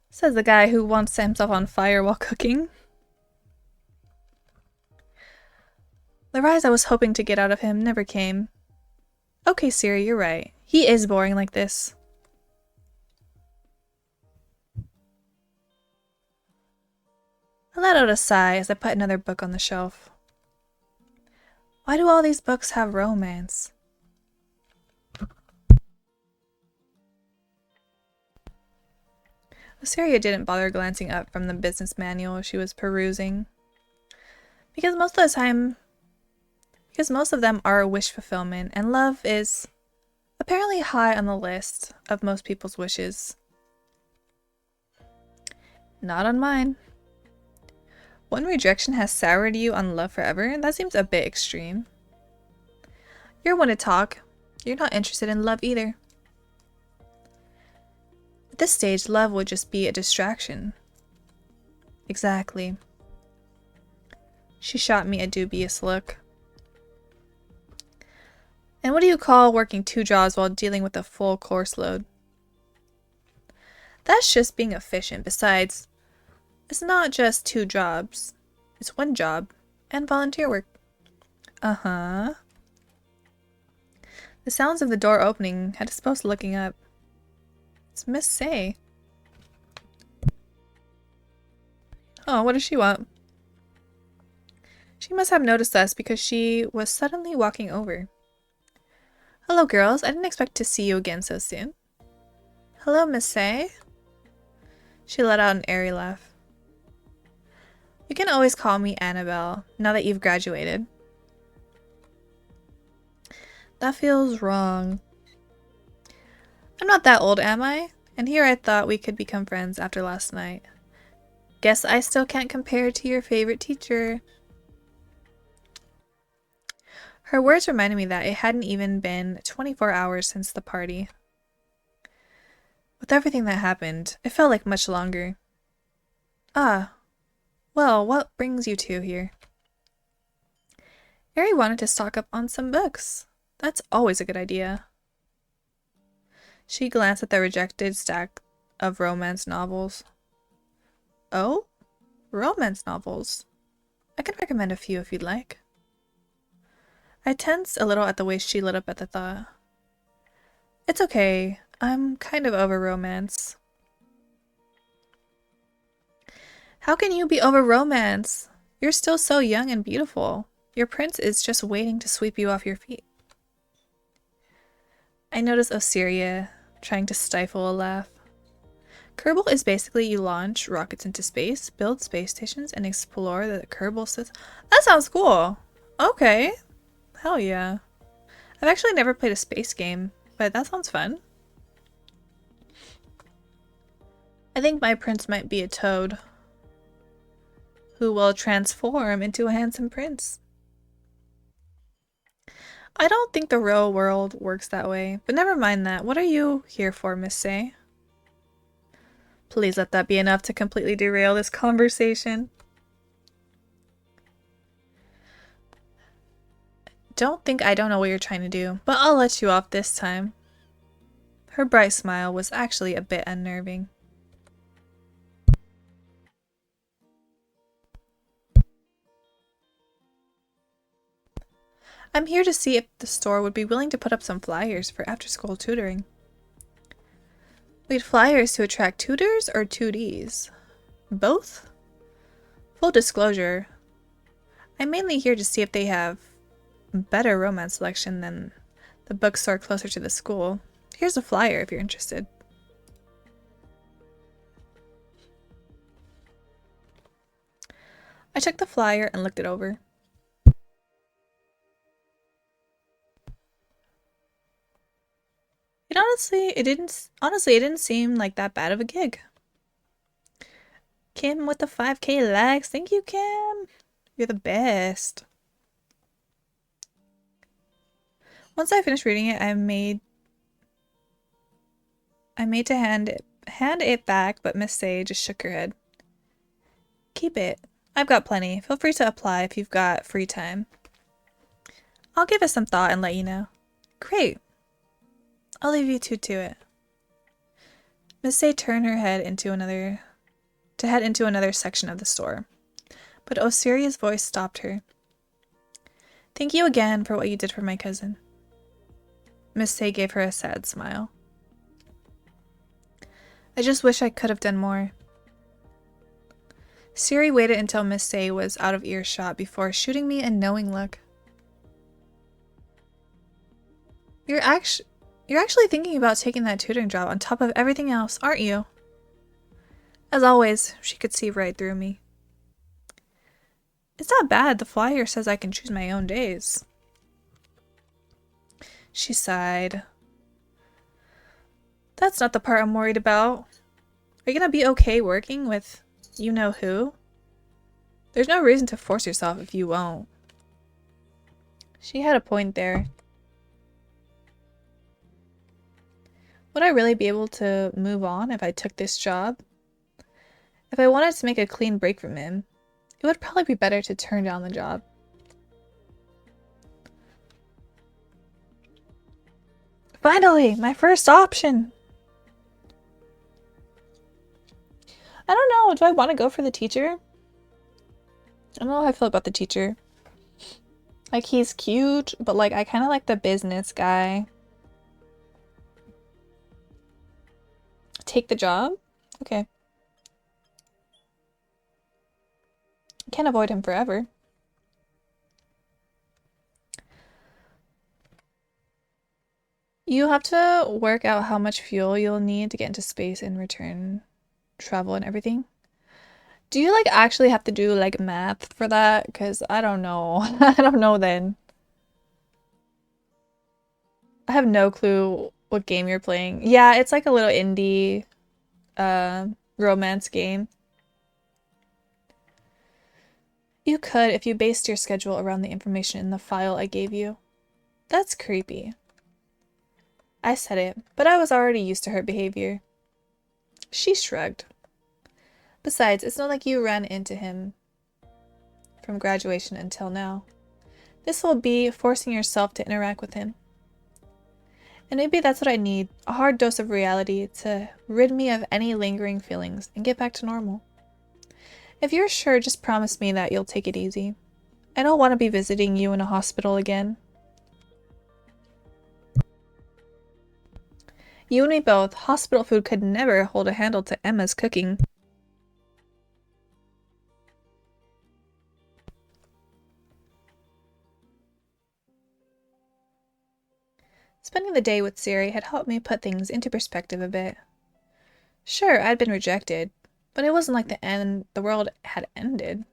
Says the guy who wants to set himself on fire while cooking. The rise I was hoping to get out of him never came. Okay, Siri, you're right. He is boring like this. I let out a sigh as I put another book on the shelf. Why do all these books have romance? Syria didn't bother glancing up from the business manual she was perusing. Because most of them are wish fulfillment, and love is apparently high on the list of most people's wishes. Not on mine. One rejection has soured you on love forever? That seems a bit extreme. You're one to talk. You're not interested in love either. At this stage, love would just be a distraction. Exactly. She shot me a dubious look. And what do you call working 2 jobs while dealing with a full course load? That's just being efficient. Besides, it's not just 2 jobs. It's 1 job and volunteer work. Uh-huh. The sounds of the door opening had us both looking up. It's Miss Say. Oh, what does she want? She must have noticed us because she was suddenly walking over. Hello, girls. I didn't expect to see you again so soon. Hello, Miss Say. She let out an airy laugh. You can always call me Annabelle, now that you've graduated. That feels wrong. I'm not that old, am I? And here I thought we could become friends after last night. Guess I still can't compare to your favorite teacher. Her words reminded me that it hadn't even been 24 hours since the party. With everything that happened, it felt like much longer. Ah. Well, what brings you two here? Erie wanted to stock up on some books. That's always a good idea. She glanced at the rejected stack of romance novels. Oh? Romance novels? I can recommend a few if you'd like. I tensed a little at the way she lit up at the thought. It's okay. I'm kind of over romance. How can you be over romance? You're still so young and beautiful. Your prince is just waiting to sweep you off your feet. I noticed Osiria trying to stifle a laugh. Kerbal is basically you launch rockets into space, build space stations, and explore the Kerbal system. That sounds cool. Okay. Hell yeah. I've actually never played a space game, but that sounds fun. I think my prince might be a toad who will transform into a handsome prince. I don't think the real world works that way, but never mind that. What are you here for, Miss Say? Please let that be enough to completely derail this conversation. Don't think I don't know what you're trying to do, but I'll let you off this time. Her bright smile was actually a bit unnerving. I'm here to see if the store would be willing to put up some flyers for after-school tutoring. Wait, flyers to attract tutors or tutees? Both? Full disclosure, I'm mainly here to see if they have better romance selection than the bookstore closer to the school. Here's a flyer if you're interested. I took the flyer and looked it over. It didn't seem like that bad of a gig. Kim with the 5K likes. Thank you, Kim. You're the best. Once I finished reading it, I made to hand it back, but Miss Say just shook her head. Keep it. I've got plenty. Feel free to apply if you've got free time. I'll give it some thought and let you know. Great. I'll leave you two to it. Miss Say turned her head to head into another section of the store, but Osiria's voice stopped her. Thank you again for what you did for my cousin. Miss Say gave her a sad smile. I just wish I could have done more. Siri waited until Miss Say was out of earshot before shooting me a knowing look. You're actually thinking about taking that tutoring job on top of everything else, aren't you? As always, she could see right through me. It's not bad. The flyer says I can choose my own days. She sighed. That's not the part I'm worried about. Are you gonna be okay working with you-know-who? There's no reason to force yourself if you won't. She had a point there. Would I really be able to move on if I took this job? If I wanted to make a clean break from him, it would probably be better to turn down the job. Finally, my first option! I don't know, do I want to go for the teacher? I don't know how I feel about the teacher. Like, he's cute, but like, I kind of like the business guy. Take the job? Okay. Can't avoid him forever. You have to work out how much fuel you'll need to get into space and return travel and everything. Do you like actually have to do like math for that? Because I don't know. I don't know then. I have no clue what game you're playing. Yeah, it's like a little indie romance game. You could if you based your schedule around the information in the file I gave you. That's creepy. I said it, but I was already used to her behavior. She shrugged. Besides, it's not like you ran into him from graduation until now. This will be forcing yourself to interact with him. And maybe that's what I need, a hard dose of reality to rid me of any lingering feelings and get back to normal. If you're sure, just promise me that you'll take it easy. I don't want to be visiting you in a hospital again. You and me both. Hospital food could never hold a handle to Emma's cooking. Spending the day with Siri had helped me put things into perspective a bit. Sure, I'd been rejected, but it wasn't like the world had ended.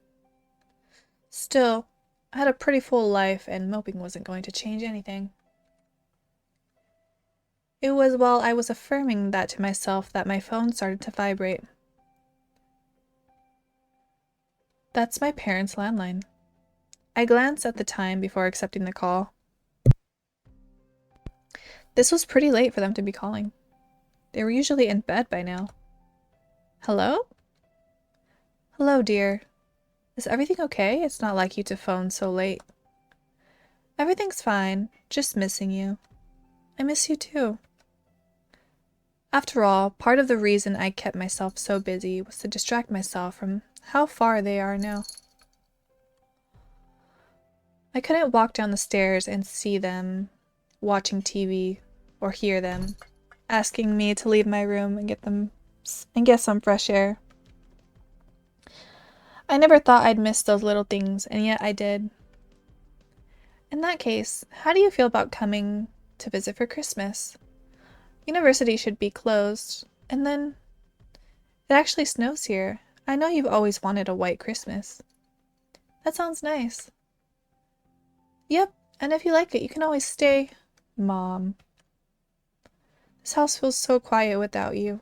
Still, I had a pretty full life and moping wasn't going to change anything. It was while I was affirming that to myself that my phone started to vibrate. That's my parents' landline. I glanced at the time before accepting the call. This was pretty late for them to be calling. They were usually in bed by now. Hello? Hello, dear. Is everything okay? It's not like you to phone so late. Everything's fine. Just missing you. I miss you too. After all, part of the reason I kept myself so busy was to distract myself from how far they are now. I couldn't walk down the stairs and see them watching TV or hear them asking me to leave my room and get some fresh air. I never thought I'd miss those little things, and yet I did. In that case, how do you feel about coming to visit for Christmas? University should be closed, and then it actually snows here. I know you've always wanted a white Christmas. That sounds nice. Yep, and if you like it, you can always stay. Mom. This house feels so quiet without you.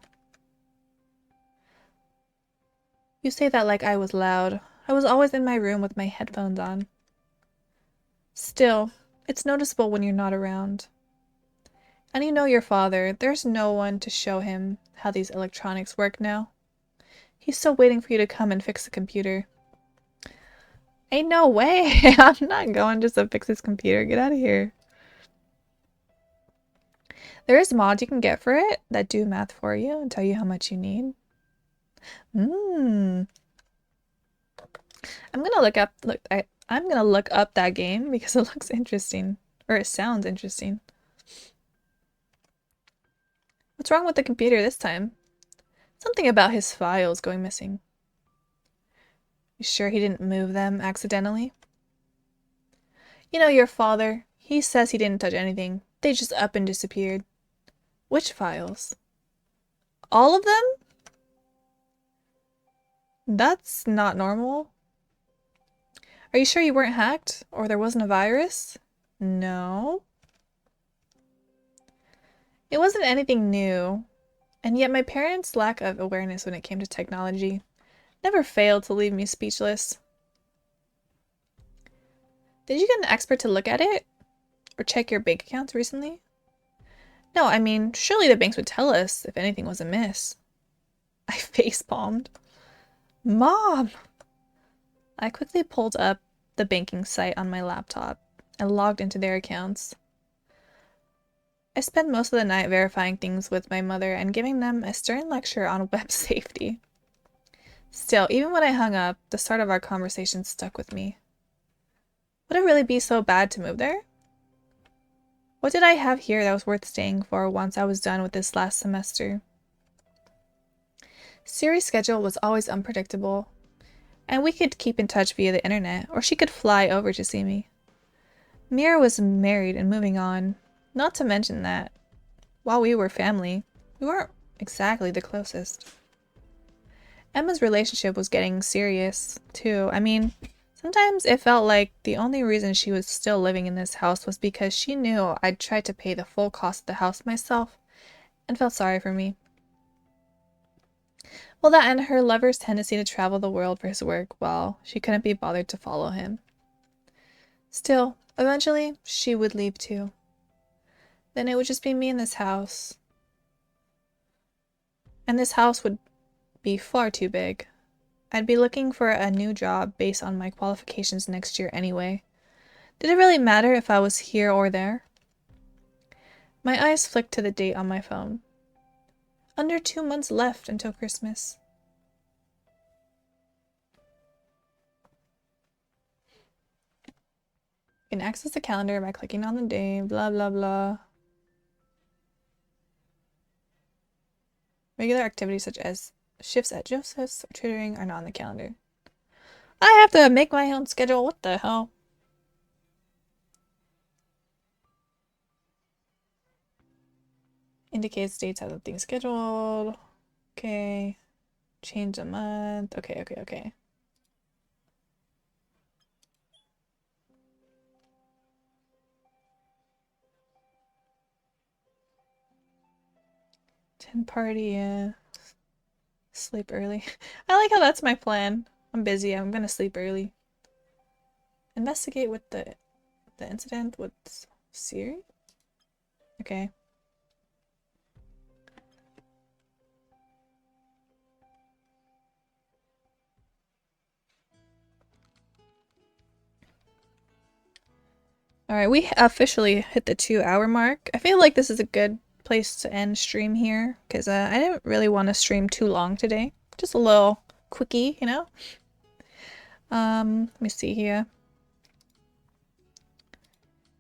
You say that like I was loud. I was always in my room with my headphones on. Still, it's noticeable when you're not around. And you know your father, there's no one to show him how these electronics work now. He's still waiting for you to come and fix the computer. Ain't no way! I'm not going just to fix his computer. Get out of here. There is mods you can get for it that do math for you and tell you how much you need. I'm gonna look up that game because it looks interesting. Or it sounds interesting. What's wrong with the computer this time? Something about his files going missing. You sure he didn't move them accidentally? You know your father. He says he didn't touch anything. They just up and disappeared. Which files? All of them? That's not normal. Are you sure you weren't hacked? Or there wasn't a virus? No. It wasn't anything new. And yet my parents' lack of awareness when it came to technology never failed to leave me speechless. Did you get an expert to look at it? Or check your bank accounts recently? No, I mean, surely the banks would tell us if anything was amiss. I facepalmed. Mom! I quickly pulled up the banking site on my laptop and logged into their accounts. I spent most of the night verifying things with my mother and giving them a stern lecture on web safety. Still, even when I hung up, the start of our conversation stuck with me. Would it really be so bad to move there? What did I have here that was worth staying for once I was done with this last semester? Siri's schedule was always unpredictable, and we could keep in touch via the internet, or she could fly over to see me. Mira was married and moving on, not to mention that, while we were family, we weren't exactly the closest. Emma's relationship was getting serious, too. I mean, sometimes it felt like the only reason she was still living in this house was because she knew I'd tried to pay the full cost of the house myself and felt sorry for me. Well, that and her lover's tendency to travel the world for his work, well, she couldn't be bothered to follow him. Still, eventually, she would leave too. Then it would just be me in this house. And this house would be far too big. I'd be looking for a new job based on my qualifications next year anyway. Did it really matter if I was here or there? My eyes flicked to the date on my phone. Under 2 months left until Christmas. You can access the calendar by clicking on the day, blah blah blah. Regular activities such as shifts at Joseph's or tutoring are not on the calendar. I have to make my own schedule, what the hell? Indicates dates have something scheduled. Okay. Change a month. Okay. Party, yeah. Sleep early. I like how that's my plan. I'm busy. I'm gonna sleep early. Investigate with the incident with Siri? Okay. Alright, we officially hit the 2-hour mark. I feel like this is a good place to end stream here, because I didn't really want to stream too long today. Just a little quickie, you know? Let me see here.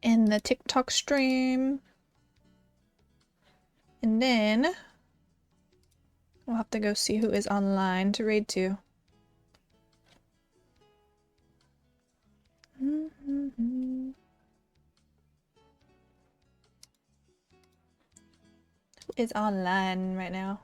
in the TikTok stream. And then we'll have to go see who is online to raid to. Who is online right now?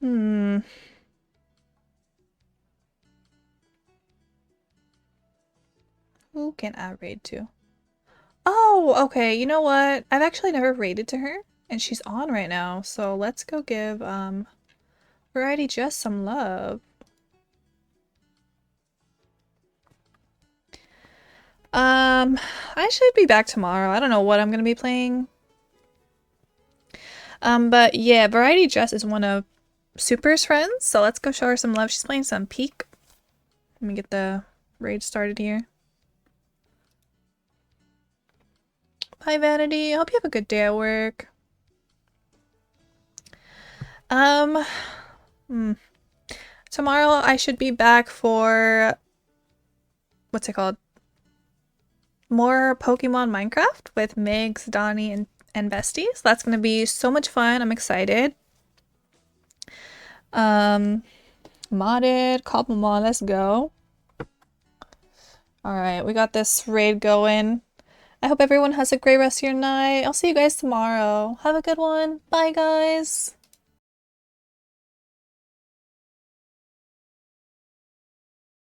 Hmm. Who can I raid to? Oh, okay. You know what? I've actually never raided to her, and she's on right now. So let's go give Variety just some love. I should be back tomorrow. I don't know what I'm gonna be playing. But yeah, Variety Jess is one of Super's friends, so let's go show her some love. She's playing some Peak. Let me get the raid started here. Hi Vanity, I hope you have a good day at work. Tomorrow I should be back for, what's it called? More Pokemon Minecraft with Migs, Donnie, and Besties. That's gonna be so much fun. I'm excited. Modded, Cobblemon, let's go. Alright, we got this raid going. I hope everyone has a great rest of your night. I'll see you guys tomorrow. Have a good one. Bye, guys.